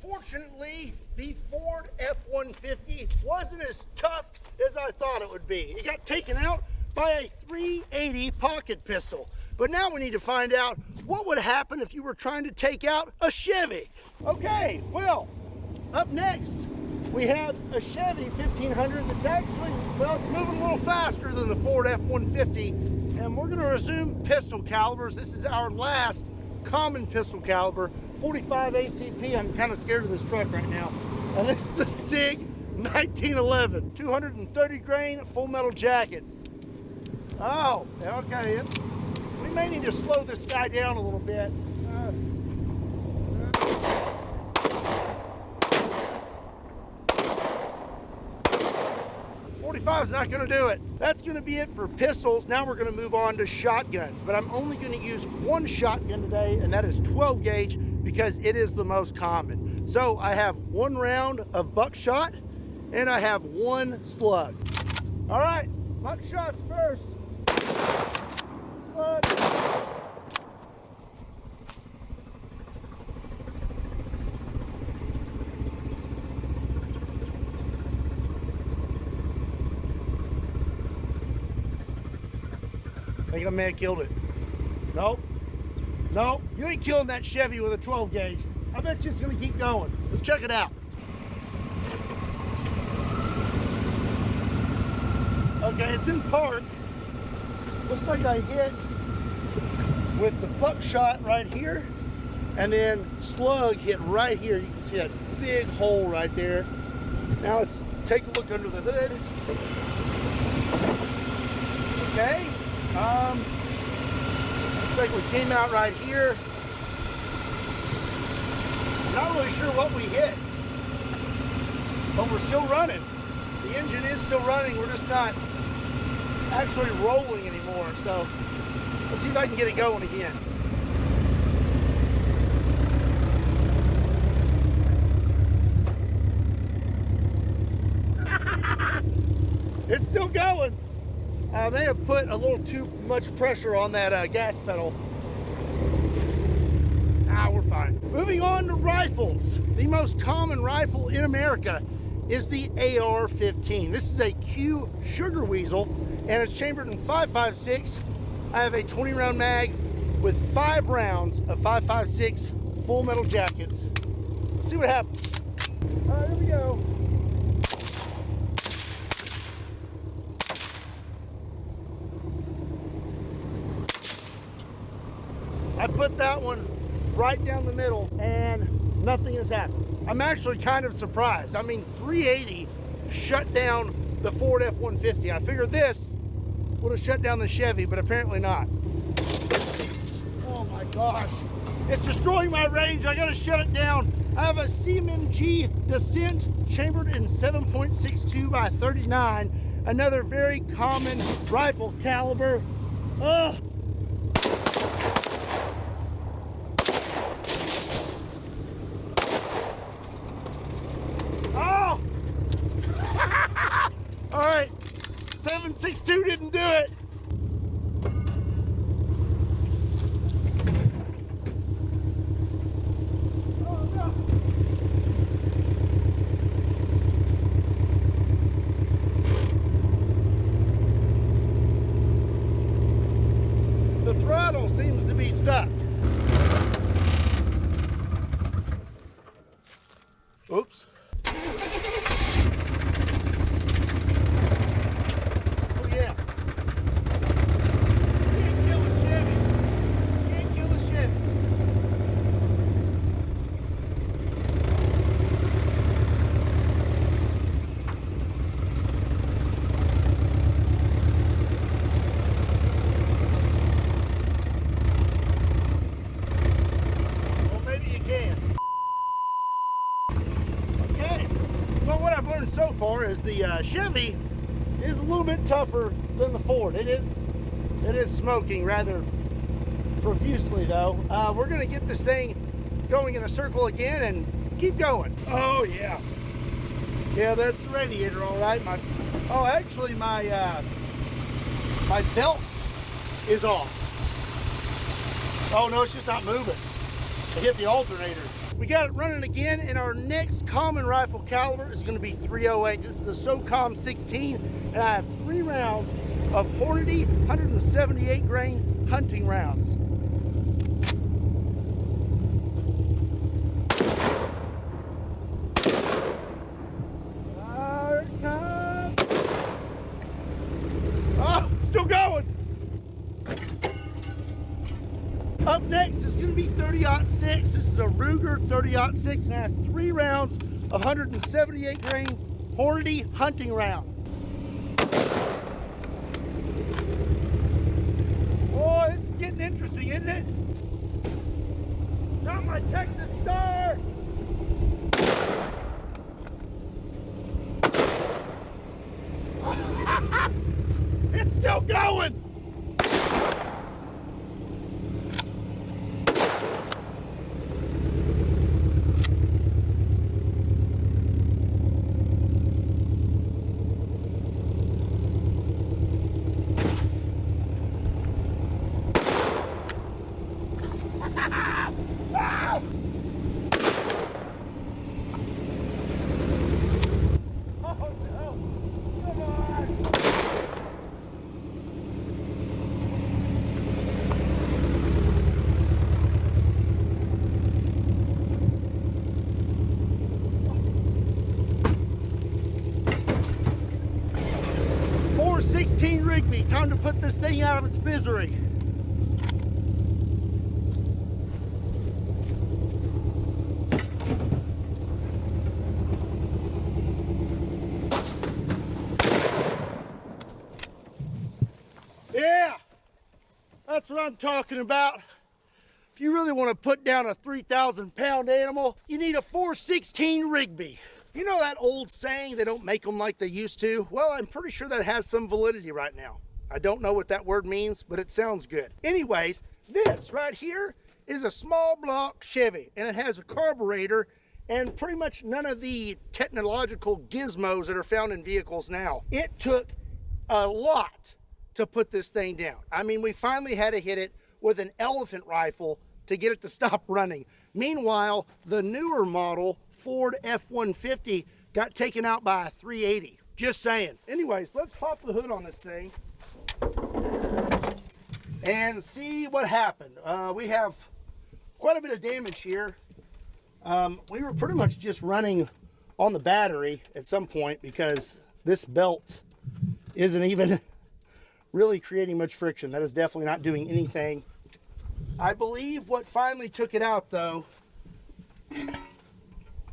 Unfortunately, the Ford F-150 wasn't as tough as I thought it would be. It got taken out by a 380 pocket pistol. But now we need to find out what would happen if you were trying to take out a Chevy. Okay, well, up next, we have a Chevy 1500 that's actually, well, it's moving a little faster than the Ford F-150, and we're gonna resume pistol calibers. This is our last common pistol caliber, 45 ACP. I'm kind of scared of this truck right now. And this is a SIG 1911, 230 grain full metal jackets. Oh, okay. We may need to slow this guy down a little bit. 45 is not going to do it. That's going to be it for pistols. Now we're going to move on to shotguns, but I'm only going to use one shotgun today, and that is 12 gauge because it is the most common. So I have 1 round of buckshot and I have 1 slug. All right, buckshots first. Slug. I think I may have killed it. Nope. Nope. You ain't killing that Chevy with a 12 gauge. I bet you it's gonna keep going. Let's check it out. Okay, it's in park. Looks like I hit with the buckshot right here, and then slug hit right here. You can see a big hole right there. Now let's take a look under the hood. Okay. Looks like we came out right here. Not really sure what we hit, but we're still running. The engine is still running. We're just not actually rolling anymore. So let's see if I can get it going again. I may have put a little too much pressure on that gas pedal. Ah, we're fine. Moving on to rifles. The most common rifle in America is the AR-15. This is a Q Sugar Weasel, and it's chambered in 5.56. I have a 20-round mag with 5 rounds of 5.56 full metal jackets. Let's see what happens. All right, here we go. I put that one right down the middle and nothing has happened. I'm actually kind of surprised. I mean, 380 shut down the Ford F-150. I figured this would have shut down the Chevy, but apparently not. Oh my gosh. It's destroying my range. I gotta shut it down. I have a CMG Descent chambered in 7.62 by 39. Another very common rifle caliber. Ugh. All right, 7.62 didn't do it. Oh no. The throttle seems to be stuck. Oops. So far is the Chevy is a little bit tougher than the Ford. It is smoking rather profusely though. We're gonna get this thing going in a circle again and keep going. Oh yeah, yeah, that's the radiator, all right. My belt is off. Oh no, it's just not moving. I hit the alternator. We got it running again, and our next common rifle caliber is going to be 308. This is a SOCOM 16, and I have 3 rounds of Hornady 178 grain hunting rounds. There it comes. Oh, still going. Up next is going to be 30-06. This is a Ruger 30-06, and I have 3 rounds of 178 grain Hornady hunting round. Oh, this is getting interesting, isn't it? Got my Texas Star. It's still going. Rigby, time to put this thing out of its misery. Yeah, that's what I'm talking about. If you really want to put down a 3,000-pound animal, you need a 416 Rigby. You know that old saying, they don't make them like they used to? Well, I'm pretty sure that has some validity right now. I don't know what that word means, but it sounds good. Anyways, this right here is a small block Chevy, and it has a carburetor and pretty much none of the technological gizmos that are found in vehicles now. It took a lot to put this thing down. I mean, we finally had to hit it with an elephant rifle to get it to stop running. Meanwhile, the newer model Ford F-150 got taken out by a 380. Just saying. Anyways, let's pop the hood on this thing and see what happened. We have quite a bit of damage here. We were pretty much just running on the battery at some point because this belt isn't even really creating much friction. That is definitely not doing anything. I believe what finally took it out though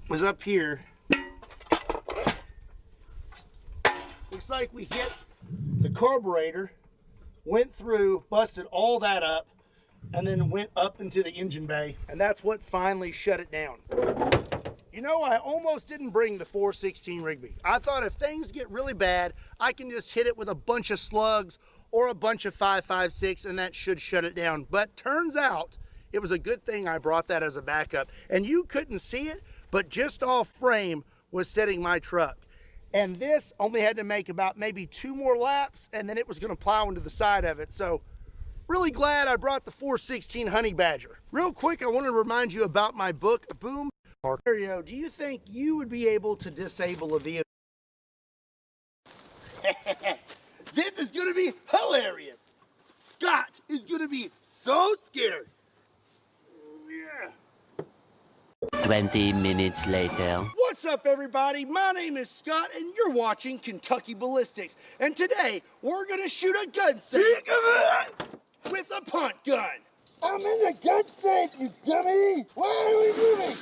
was up here. Looks like we hit the carburetor, went through, busted all that up, and then went up into the engine bay, and that's what finally shut it down. You know, I almost didn't bring the 416 Rigby. I thought if things get really bad, I can just hit it with a bunch of slugs or a bunch of 5.56 and that should shut it down. But turns out it was a good thing I brought that as a backup. And you couldn't see it, but just off frame was setting my truck. And this only had to make about maybe 2 more laps and then it was gonna plow into the side of it. So really glad I brought the 416 Honey Badger. Real quick, I want to remind you about my book, Boom. Mario, do you think you would be able to disable a vehicle? This is going to be hilarious. Scott is going to be so scared. Yeah. 20 minutes later. What's up, everybody? My name is Scott, and you're watching Kentucky Ballistics. And today, we're going to shoot a gun safe with a punt gun. I'm in the gun safe, you dummy! Why are we moving?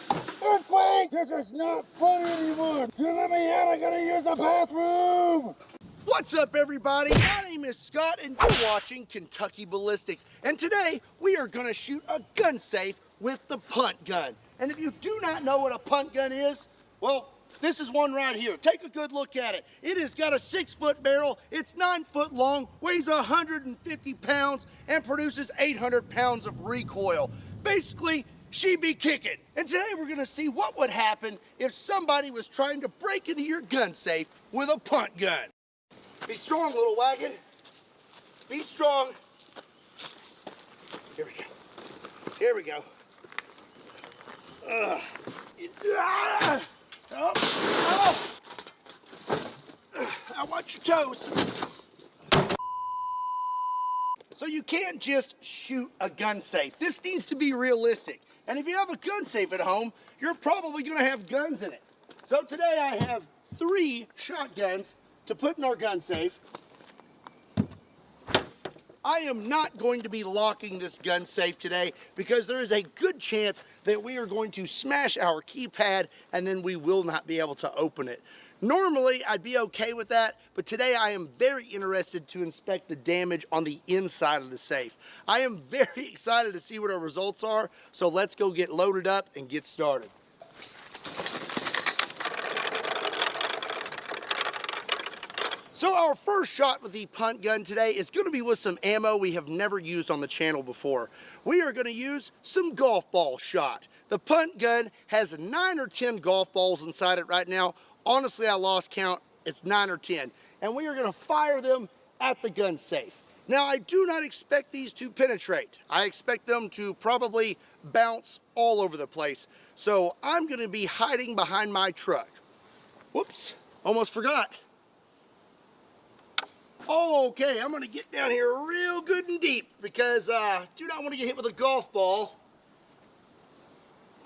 Earthquake! This is not fun anymore! You let me out, I gotta use the bathroom! What's up, everybody? My name is Scott, and you're watching Kentucky Ballistics. And today, we are gonna shoot a gun safe with the punt gun. And if you do not know what a punt gun is, well, this is one right here. Take a good look at it. It has got a 6-foot barrel. It's 9 foot long, weighs 150 pounds, and produces 800 pounds of recoil. Basically, she be kicking. And today we're gonna see what would happen if somebody was trying to break into your gun safe with a punt gun. Be strong, little wagon. Be strong. Here we go. Here we go. Oh, oh. I want your toes. So you can't just shoot a gun safe. This needs to be realistic. And if you have a gun safe at home, you're probably gonna have guns in it. So today I have 3 shotguns to put in our gun safe. I am not going to be locking this gun safe today because there is a good chance that we are going to smash our keypad and then we will not be able to open it. Normally, I'd be okay with that, but today I am very interested to inspect the damage on the inside of the safe. I am very excited to see what our results are, so let's go get loaded up and get started. So our first shot with the punt gun today is going to be with some ammo we have never used on the channel before. We are going to use some golf ball shot. The punt gun has 9 or 10 golf balls inside it right now. Honestly, I lost count. It's 9 or 10. And we are going to fire them at the gun safe. Now, I do not expect these to penetrate. I expect them to probably bounce all over the place. So I'm going to be hiding behind my truck. Whoops, almost forgot. Oh, okay, I'm gonna get down here real good and deep because I do not want to get hit with a golf ball.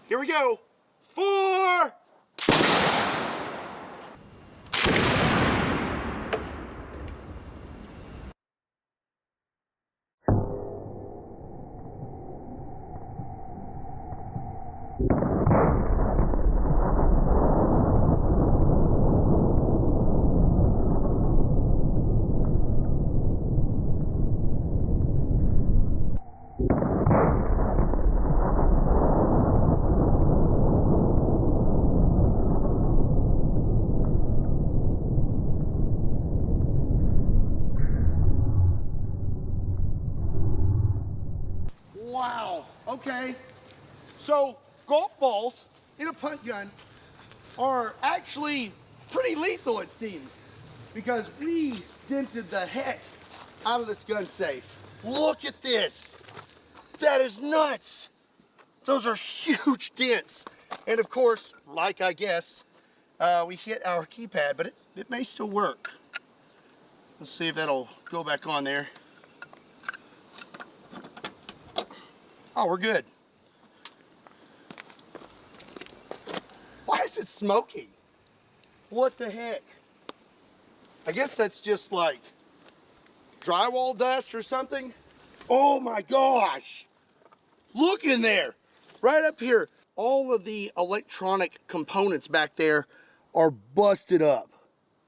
Here we go. 4. Wow, okay. So golf balls in a punt gun are actually pretty lethal, it seems, because we dented the heck out of this gun safe. Look at this. That is nuts. Those are huge dents. And of course, like I guess, we hit our keypad, but it may still work. Let's see if that'll go back on there. Oh, we're good. Why is it smoking? What the heck? I guess that's just like drywall dust or something. Oh my gosh. Look in there. Right up here. All of the electronic components back there are busted up.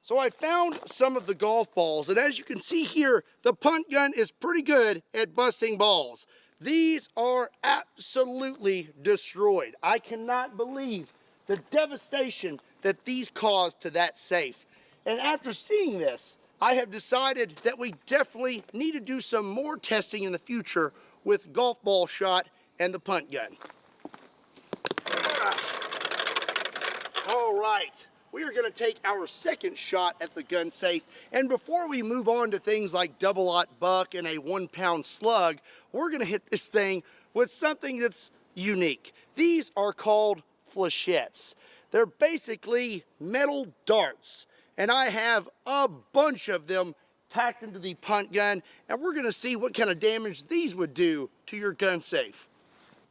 So I found some of the golf balls, and as you can see here, the punt gun is pretty good at busting balls. These are absolutely destroyed. I cannot believe the devastation that these caused to that safe. And after seeing this, I have decided that we definitely need to do some more testing in the future with golf ball shot and the punt gun. All right. We are going to take our second shot at the gun safe, and before we move on to things like double-aught buck and a 1-pound slug, we're going to hit this thing with something that's unique. These are called flechettes. They're basically metal darts, and I have a bunch of them packed into the punt gun, and we're going to see what kind of damage these would do to your gun safe.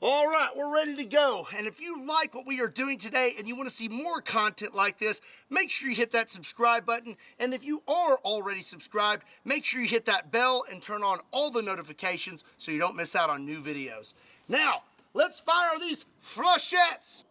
All right, we're ready to go. And if you like what we are doing today and you want to see more content like this, make sure you hit that subscribe button. And if you are already subscribed, make sure you hit that bell and turn on all the notifications so you don't miss out on new videos. Now, let's fire these flechettes.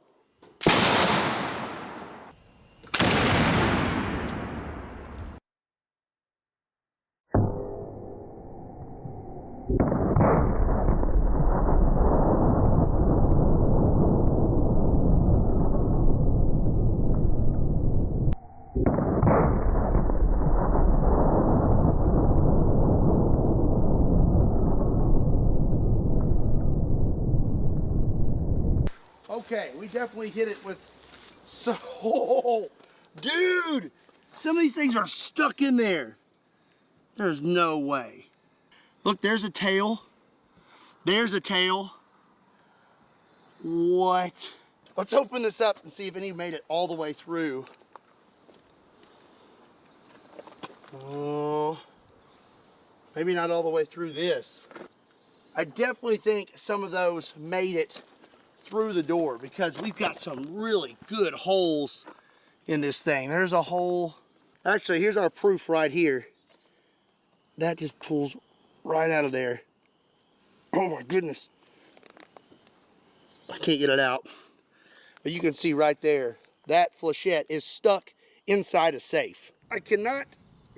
Okay, we definitely hit it with dude, some of these things are stuck in there. There's no way. Look, there's a tail. There's a tail. What? Let's open this up and see if any made it all the way through. Oh, maybe not all the way through this. I definitely think some of those made it through the door because we've got some really good holes in this thing. There's a hole. Actually, here's our proof right here. That just pulls right out of there. Oh my goodness. I can't get it out. But you can see right there, that flechette is stuck inside a safe. I cannot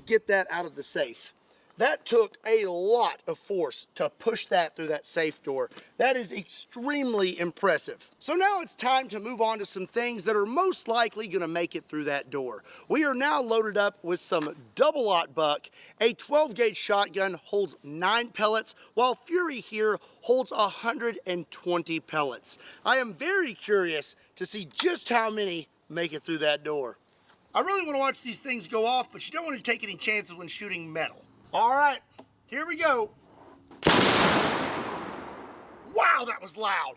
get that out of the safe. That took a lot of force to push that through that safe door. That is extremely impressive. So now it's time to move on to some things that are most likely going to make it through that door. We are now loaded up with some double-aught buck. A 12-gauge shotgun holds 9 pellets, while Fury here holds 120 pellets. I am very curious to see just how many make it through that door. I really want to watch these things go off, but you don't want to take any chances when shooting metal. All right, here we go. Wow, that was loud.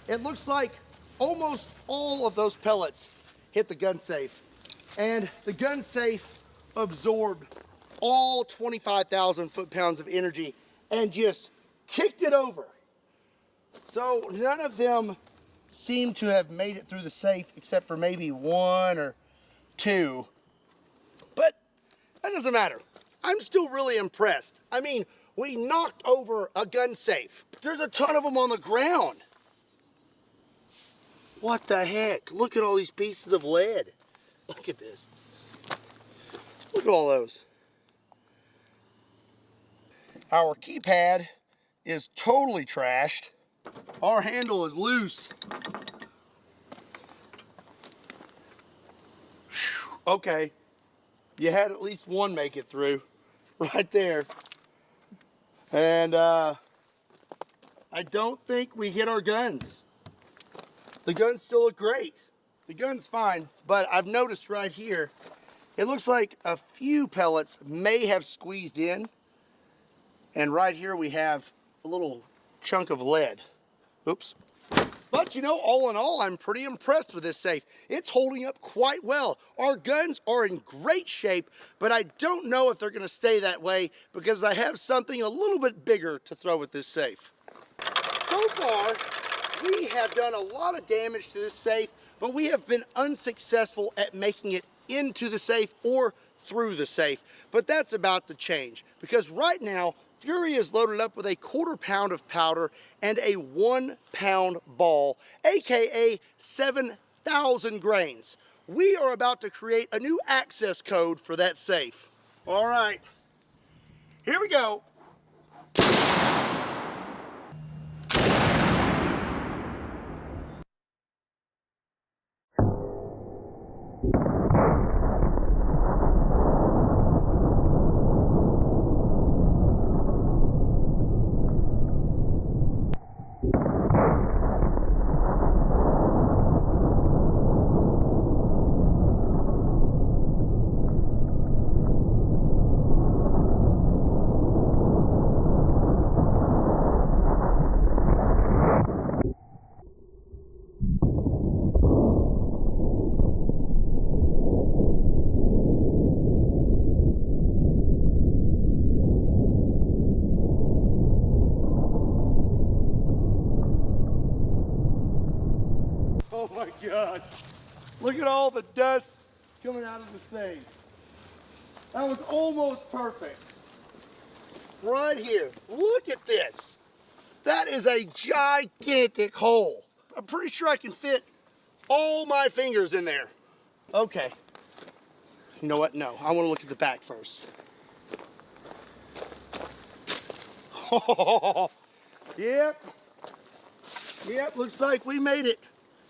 It looks like almost all of those pellets hit the gun safe, and the gun safe absorbed all 25,000 foot-pounds of energy and just kicked it over. So none of them seem to have made it through the safe except for maybe 1 or 2. But that doesn't matter. I'm still really impressed. I mean, we knocked over a gun safe. There's a ton of them on the ground. What the heck? Look at all these pieces of lead. Look at this. Look at all those. Our keypad is totally trashed. Our handle is loose. Whew. Okay, you had at least one make it through right there. And I don't think we hit our guns. The guns still look great. The gun's fine, but I've noticed right here, it looks like a few pellets may have squeezed in. And right here we have a little chunk of lead. Oops. But you know, all in all, I'm pretty impressed with this safe. It's holding up quite well. Our guns are in great shape, but I don't know if they're gonna stay that way because I have something a little bit bigger to throw at this safe. So far, we have done a lot of damage to this safe, but we have been unsuccessful at making it into the safe or through the safe. But that's about to change because right now, Fury is loaded up with a 1/4 pound of powder and a 1 pound ball, aka 7,000 grains. We are about to create a new access code for that safe. All right, here we go. Oh my God. Look at all the dust coming out of the safe. That was almost perfect. Right here. Look at this. That is a gigantic hole. I'm pretty sure I can fit all my fingers in there. Okay. You know what? No, I want to look at the back first. Oh, yep. Yep, looks like we made it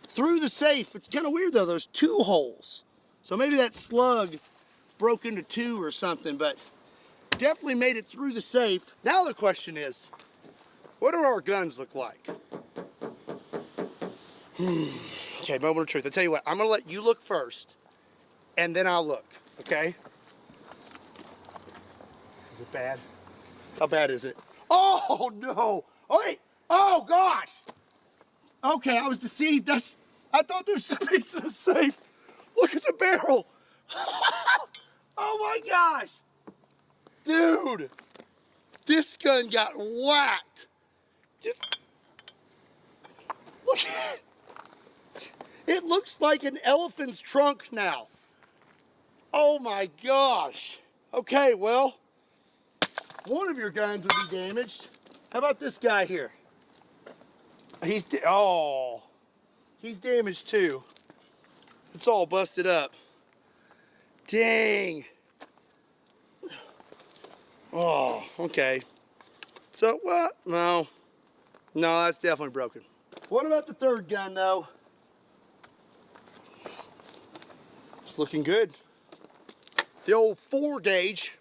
through the safe. It's kind of weird though, there's 2 holes. So maybe that slug broke into 2 or something, but definitely made it through the safe. Now the question is, what do our guns look like? Okay, moment of truth. I'll tell you what, I'm gonna let you look first, and then I'll look, okay? Is it bad? How bad is it? Oh no! Oh wait! Oh gosh! Okay, I was deceived. I thought this was a piece of the safe. Look at the barrel. Oh my gosh. Dude, this gun got whacked. Look at it. It looks like an elephant's trunk now. Oh my gosh. Okay, well, one of your guns would be damaged. How about this guy here? He's damaged too. It's all busted up. Dang. Oh, okay. So what? No, that's definitely broken. What about the third gun though? It's looking good. The old 4 gauge,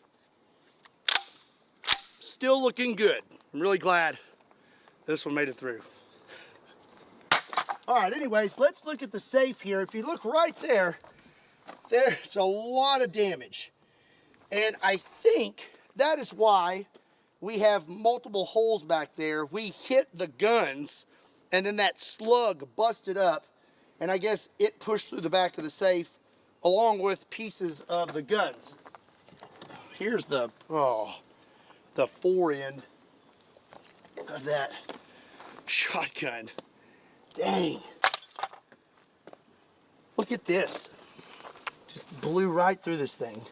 still looking good. I'm really glad this one made it through. All right, anyways, let's look at the safe here. If you look right there, there's a lot of damage. And I think that is why we have multiple holes back there. We hit the guns, and then that slug busted up, and I guess it pushed through the back of the safe along with pieces of the guns. Here's the fore end of that shotgun. Dang. Look at this. Just blew right through this thing.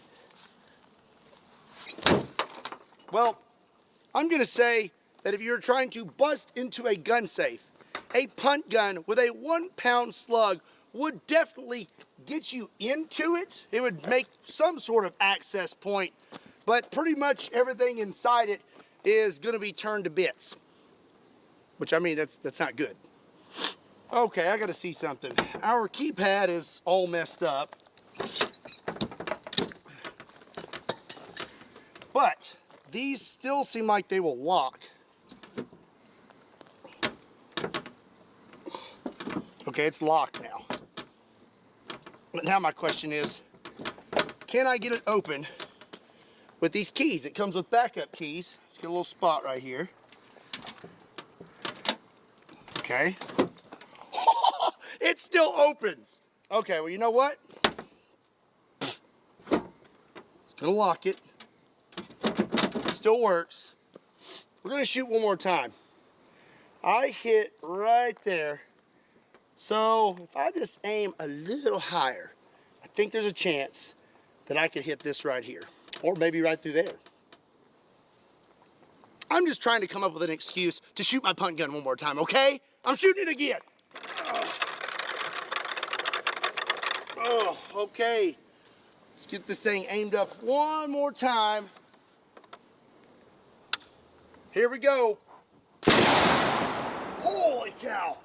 Well, I'm gonna say that if you're trying to bust into a gun safe, a punt gun with a 1 pound slug would definitely get you into it. It would make some sort of access point, but pretty much everything inside it is gonna be turned to bits. Which, I mean, that's not good. Okay, I gotta see something. Our keypad is all messed up. But these still seem like they will lock. Okay, it's locked now. But now my question is, can I get it open with these keys? It comes with backup keys. Let's get a little spot right here. Okay. It still opens. Okay, well, you know what? It's gonna lock it. It still works. We're gonna shoot one more time. I hit right there. So if I just aim a little higher, I think there's a chance that I could hit this right here, or maybe right through there. I'm just trying to come up with an excuse to shoot my punt gun one more time, okay? I'm shooting it again. Oh, okay. Let's get this thing aimed up one more time. Here we go. Holy cow.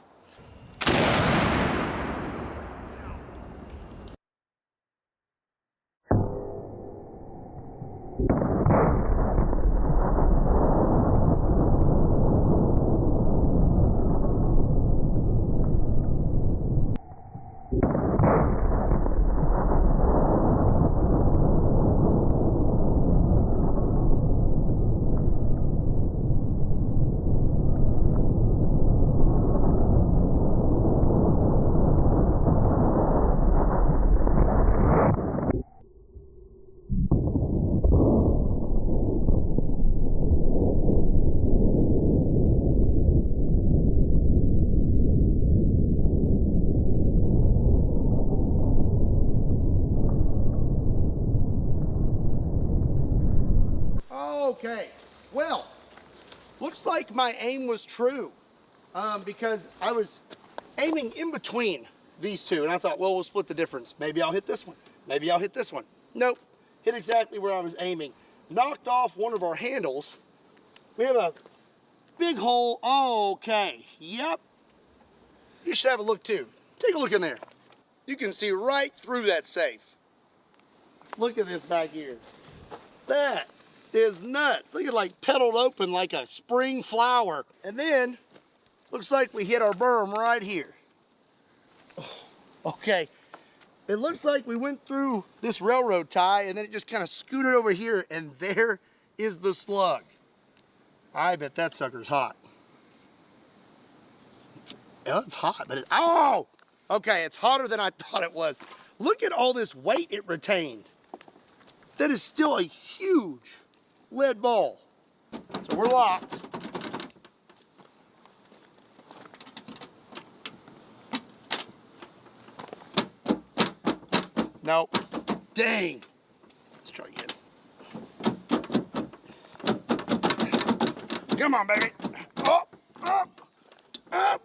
Okay, well, looks like my aim was true because I was aiming in between these two, and I thought, well, we'll split the difference. Maybe I'll hit this one. Maybe I'll hit this one. Nope, hit exactly where I was aiming. Knocked off one of our handles. We have a big hole. Okay, yep. You should have a look too. Take a look in there. You can see right through that safe. Look at this back here. That is nuts. Look at, like, petaled open like a spring flower. And then looks like we hit our berm right here. Okay, it looks like we went through this railroad tie and then it just kind of scooted over here, and there is the slug. I bet that sucker's hot. Yeah, it's hot, but oh! Okay, it's hotter than I thought it was. Look at all this weight it retained. That is still a huge lead ball. So we're locked. Nope. Dang. Let's try again. Come on, baby. Up, up, up.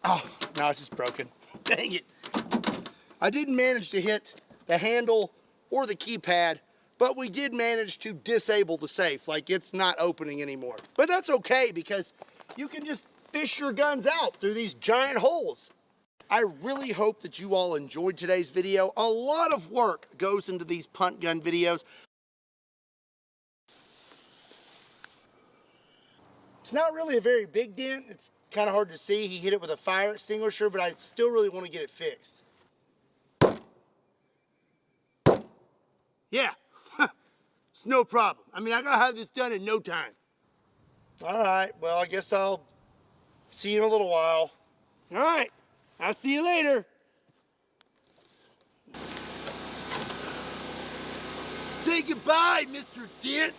Oh, now it's just broken. Dang it. I didn't manage to hit the handle or the keypad, but we did manage to disable the safe. Like, it's not opening anymore. But that's okay, because you can just fish your guns out through these giant holes. I really hope that you all enjoyed today's video. A lot of work goes into these punt gun videos. It's not really a very big dent. It's kind of hard to see. He hit it with a fire extinguisher, but I still really want to get it fixed. Yeah, it's no problem. I mean, I gotta have this done in no time. All right, well, I guess I'll see you in a little while. All right, I'll see you later. Say goodbye, Mr. Dent.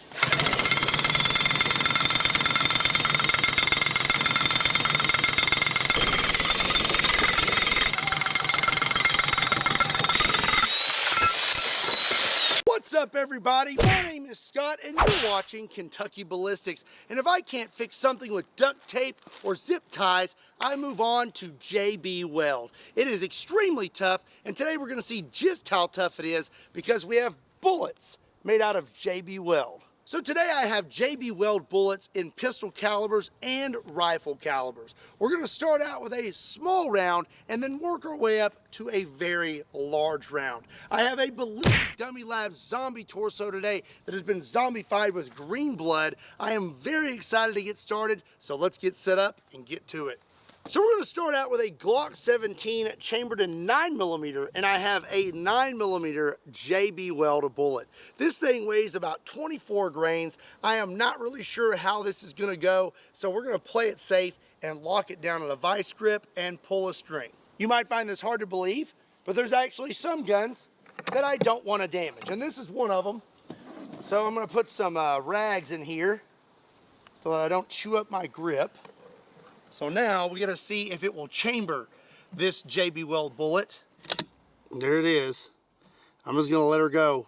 What's up, everybody? My name is Scott and you're watching Kentucky Ballistics. And if I can't fix something with duct tape or zip ties, I move on to JB Weld. It is extremely tough, and today we're going to see just how tough it is because we have bullets made out of JB Weld. So today I have JB Weld bullets in pistol calibers and rifle calibers. We're going to start out with a small round and then work our way up to a very large round. I have a Ballistic Dummy Labs zombie torso today that has been zombified with green blood. I am very excited to get started, so let's get set up and get to it. So we're going to start out with a Glock 17 chambered in 9mm, and I have a 9mm JB Weld bullet. This thing weighs about 24 grains. I am not really sure how this is going to go, so we're going to play it safe and lock it down in a vice grip and pull a string. You might find this hard to believe, but there's actually some guns that I don't want to damage, and this is one of them. So I'm going to put some rags in here so that I don't chew up my grip. So now we got to see if it will chamber this JB Weld bullet. There it is. I'm just going to let her go.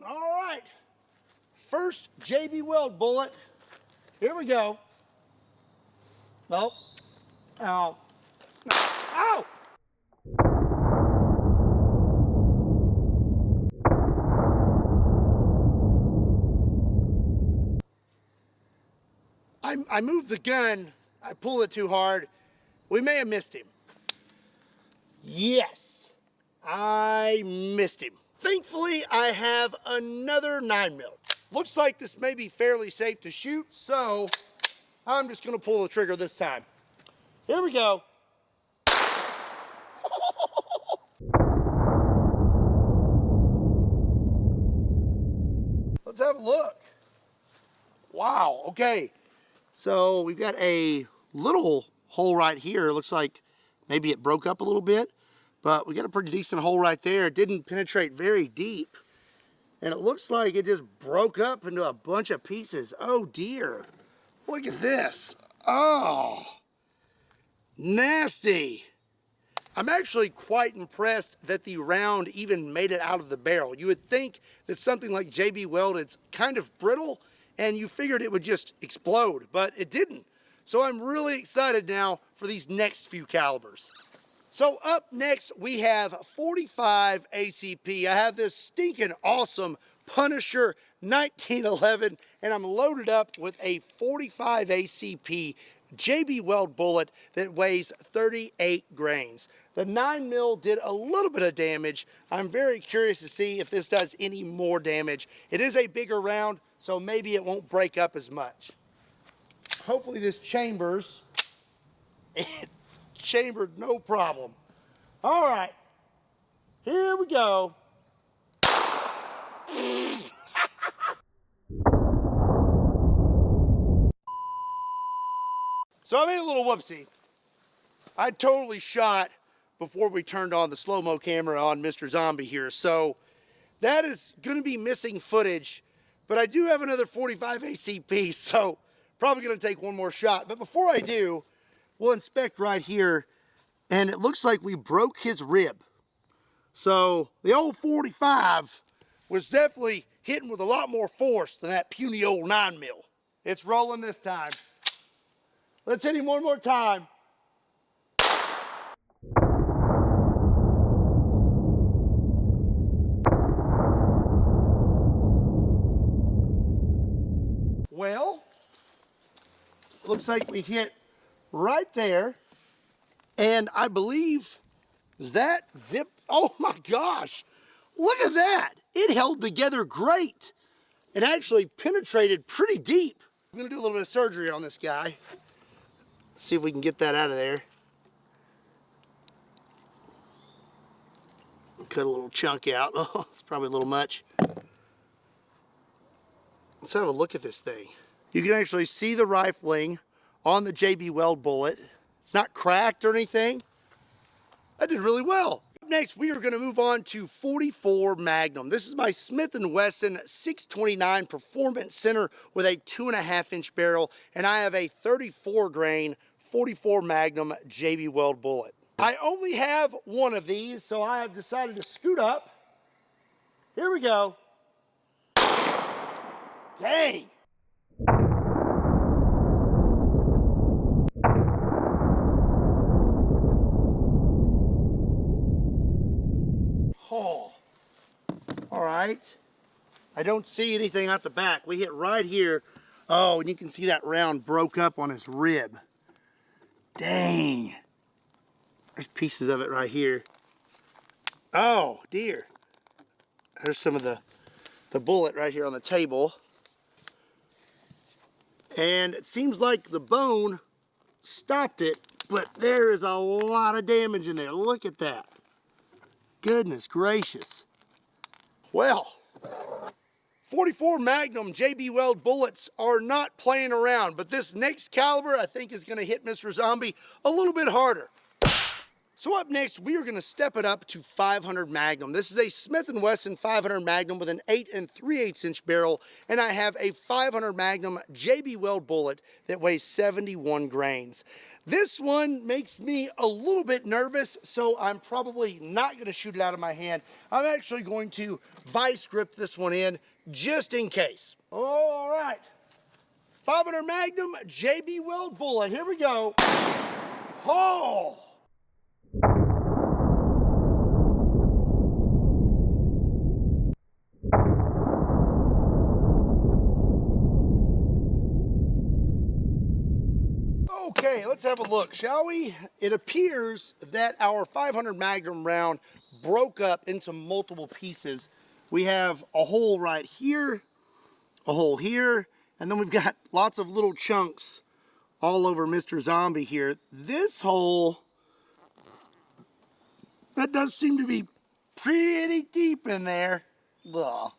All right. First JB Weld bullet. Here we go. Oh. Ow. Ow! I moved the gun, I pulled it too hard. We may have missed him. Yes, I missed him. Thankfully, I have another 9mm. Looks like this may be fairly safe to shoot, so I'm just gonna pull the trigger this time. Here we go. Let's have a look. Wow, okay. So we've got a little hole right here. It looks like maybe it broke up a little bit, but we got a pretty decent hole right there. It didn't penetrate very deep, and it looks like it just broke up into a bunch of pieces. Oh dear, look at this. Oh, nasty. I'm actually quite impressed that the round even made it out of the barrel. You would think that something like JB Weld, it's kind of brittle, and you figured it would just explode, but it didn't. So I'm really excited now for these next few calibers. So up next, we have 45 ACP. I have this stinking awesome Punisher 1911, and I'm loaded up with a 45 ACP JB Weld bullet that weighs 38 grains. The 9mm did a little bit of damage. I'm very curious to see if this does any more damage. It is a bigger round, so maybe it won't break up as much. Hopefully this chambers. It chambered no problem. All right, here we go. So I made a little whoopsie. I totally shot before we turned on the slow-mo camera on Mr. Zombie here. So that is going to be missing footage. But I do have another 45 ACP, so probably going to take one more shot. But before I do, we'll inspect right here. And it looks like we broke his rib. So the old 45 was definitely hitting with a lot more force than that puny old 9mm. It's rolling this time. Let's hit him one more time. Well, looks like we hit right there. And I believe, is that zip? Oh my gosh, look at that. It held together great. It actually penetrated pretty deep. I'm gonna do a little bit of surgery on this guy. See if we can get that out of there. Cut a little chunk out. Oh, it's probably a little much. Let's have a look at this thing. You can actually see the rifling on the JB Weld bullet. It's not cracked or anything. I did really well. Next, we are going to move on to 44 Magnum. This is my Smith & Wesson 629 Performance Center with a 2.5-inch barrel, and I have a 34 grain 44 Magnum JB Weld bullet. I only have one of these, so I have decided to scoot up Here we go. Dang. Oh. All right. I don't see anything out the back. We hit right here. Oh, and you can see that round broke up on his rib. Dang. There's pieces of it right here. Oh, dear. There's some of the bullet right here on the table. And it seems like the bone stopped it, but there is a lot of damage in there. Look at that. Goodness gracious. Well, 44 Magnum JB Weld bullets are not playing around, but this next caliber I think is going to hit Mr. Zombie a little bit harder. So up next, we are going to step it up to 500 Magnum. This is a Smith & Wesson 500 Magnum with an 8 3/8 inch barrel, and I have a 500 Magnum JB Weld bullet that weighs 71 grains. This one makes me a little bit nervous, so I'm probably not going to shoot it out of my hand. I'm actually going to vice grip this one in just in case. All right, 500 Magnum JB Weld bullet. Here we go. Oh! Okay, let's have a look, shall we? It appears that our 500 Magnum round broke up into multiple pieces. We have a hole right here, a hole here, and then we've got lots of little chunks all over Mr. Zombie here. This hole, that does seem to be pretty deep in there. Ugh.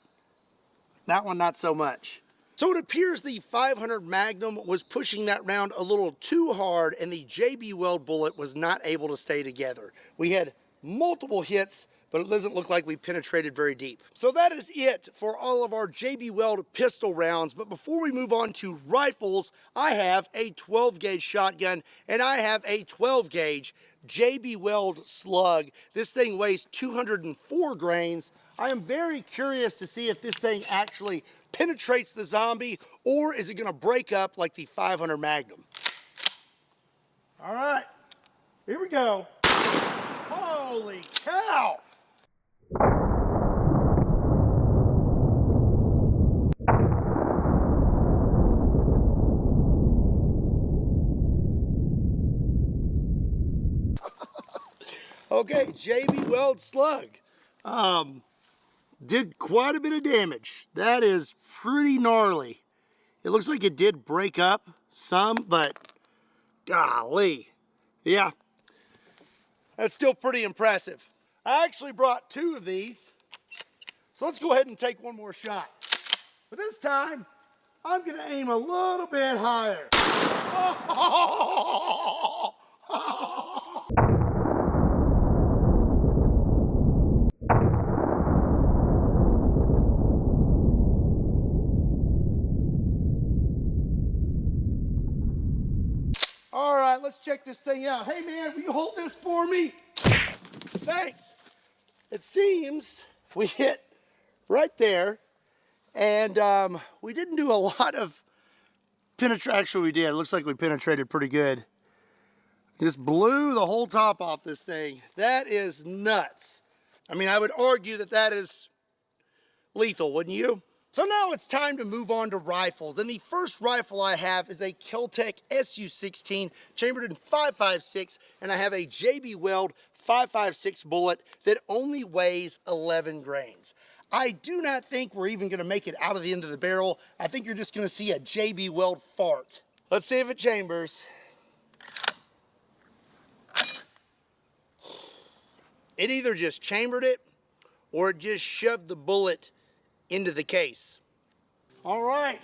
That one, not so much. So it appears the 500 Magnum was pushing that round a little too hard, and the JB Weld bullet was not able to stay together. We had multiple hits, but it doesn't look like we penetrated very deep. So that is it for all of our JB Weld pistol rounds. But before we move on to rifles, I have a 12 gauge shotgun, and I have a 12 gauge JB Weld slug. This thing weighs 204 grains. I am very curious to see if this thing actually penetrates the zombie, or is it going to break up like the 500 Magnum? All right, here we go. Holy cow! Okay, JB Weld slug. Did quite a bit of damage. That is pretty gnarly. It looks like it did break up some, but golly. Yeah, that's still pretty impressive. I actually brought 2 of these. So let's go ahead and take one more shot. But this time, I'm gonna aim a little bit higher. All right, let's check this thing out. Hey man, will you hold this for me? Thanks. It seems we hit right there, and we didn't do a lot of penetration. Actually, we did. It looks like we penetrated pretty good. Just blew the whole top off this thing. That is nuts. I mean, I would argue that that is lethal, wouldn't you? So now it's time to move on to rifles, and the first rifle I have is a Kel-Tec SU-16 chambered in 5.56, and I have a JB Weld 5.56 bullet that only weighs 11 grains. I do not think we're even going to make it out of the end of the barrel. I think you're just going to see a JB Weld fart. Let's see if it chambers. It either just chambered it or it just shoved the bullet into the case. All right,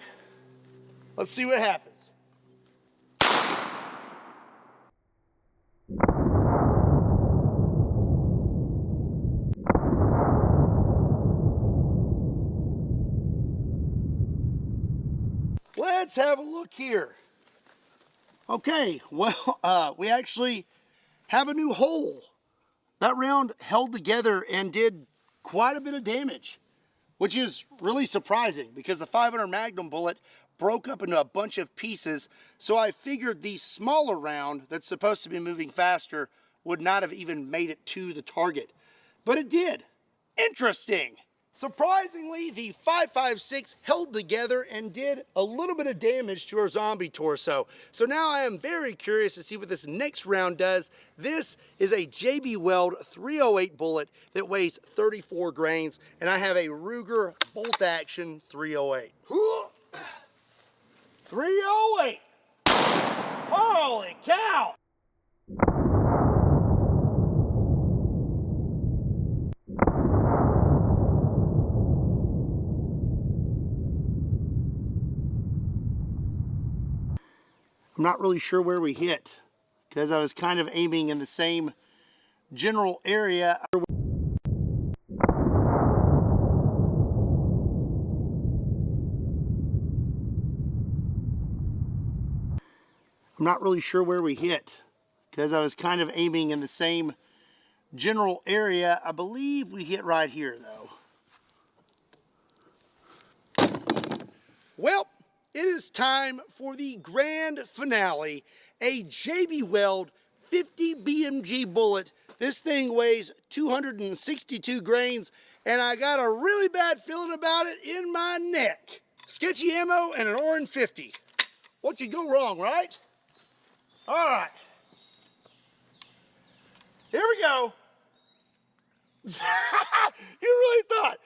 let's see what happens. Let's have a look here. Okay, well, we actually have a new hole. That round held together and did quite a bit of damage. which is really surprising because the 500 Magnum bullet broke up into a bunch of pieces. So I figured the smaller round that's supposed to be moving faster would not have even made it to the target, but it did. Interesting. Surprisingly, the 5.56 held together and did a little bit of damage to our zombie torso. So now I am very curious to see what this next round does. This is a JB Weld 308 bullet that weighs 34 grains, and I have a Ruger bolt action 308. 308! Holy cow! I'm not really sure where we hit because I was kind of aiming in the same general area. I'm not really sure where we hit because I was kind of aiming in the same general area. I believe we hit right here though. Well, it is time for the grand finale, a JB Weld 50 BMG bullet. This thing weighs 262 grains, and I got a really bad feeling about it in my neck. Sketchy ammo and an orange 50. What could go wrong, right? All right. Here we go. You really thought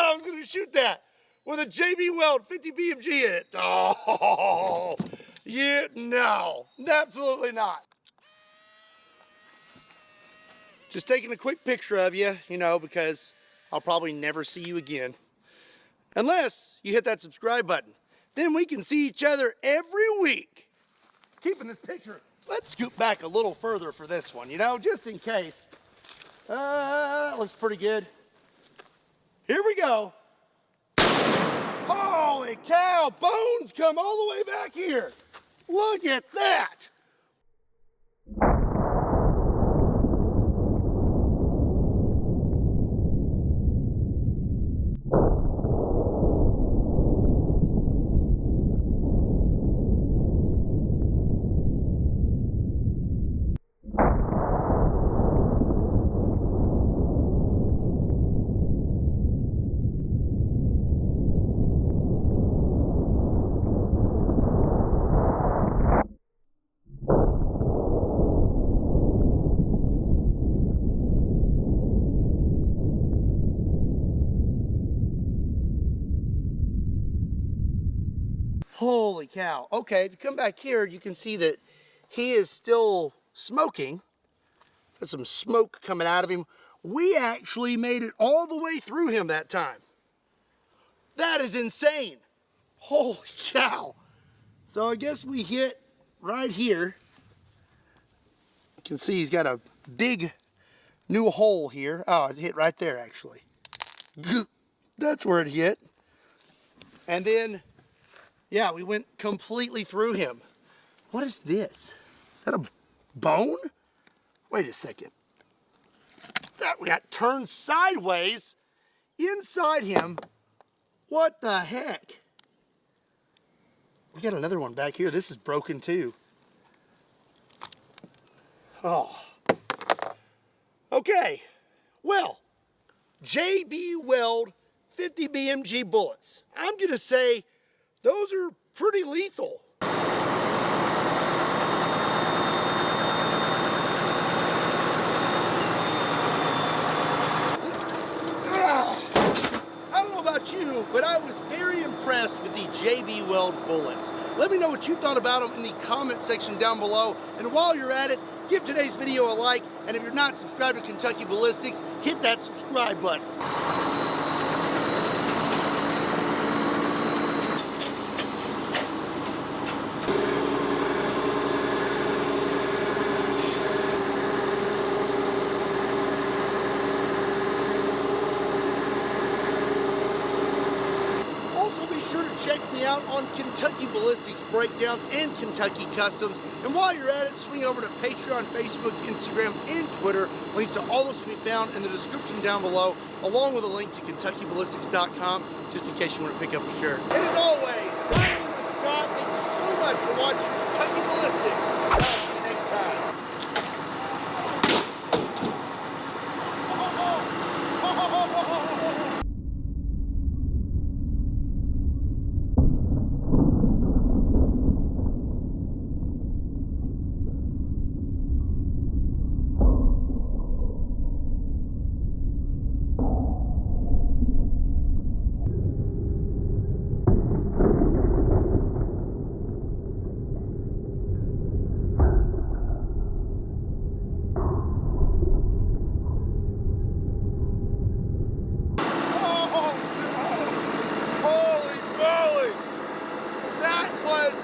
I was going to shoot that with a JB Weld 50 BMG in it? Oh, yeah, no, absolutely not. Just taking a quick picture of you, you know, because I'll probably never see you again. Unless you hit that subscribe button. Then we can see each other every week. Keeping this picture, let's scoot back a little further for this one, you know, just in case. That looks pretty good. Here we go. Holy cow, bones come all the way back here. Look at that. Holy cow. Okay, if you come back here, you can see that he is still smoking. Got some smoke coming out of him. We actually made it all the way through him that time. That is insane. Holy cow. So I guess we hit right here. You can see he's got a big new hole here. Oh, it hit right there actually. That's where it hit. And then, yeah, we went completely through him. What is this? Is that a bone? Wait a second. That we got turned sideways inside him. What the heck? We got another one back here. This is broken too. Oh. Okay. Well, JB Weld 50 BMG bullets. I'm gonna say those are pretty lethal. I don't know about you, but I was very impressed with the JB Weld bullets. Let me know what you thought about them in the comment section down below. And while you're at it, give today's video a like. And if you're not subscribed to Kentucky Ballistics, hit that subscribe button. Also, be sure to check me out on Kentucky Ballistics breakdowns and Kentucky customs. And while you're at it, swing over to Patreon, Facebook, Instagram, and Twitter. Links to all those can be found in the description down below, along with a link to KentuckyBallistics.com, just in case you want to pick up a shirt. And as always, my name is Scott. Thank you so much for watching Kentucky Ballistics. I'll see you next time.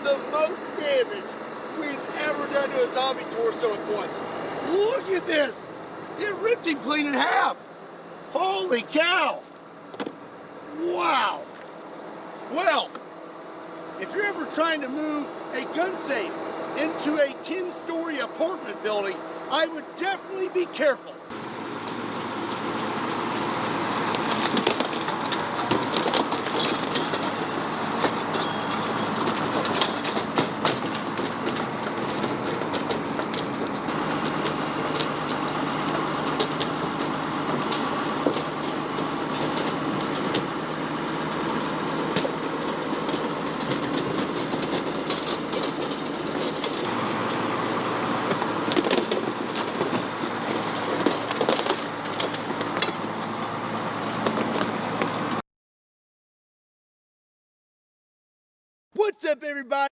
The most damage we've ever done to a zombie torso at once. Look at this! It ripped him clean in half! Holy cow! Wow! Well, if you're ever trying to move a gun safe into a 10-story apartment building, I would definitely be careful. What's up, everybody?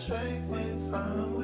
strength if I'm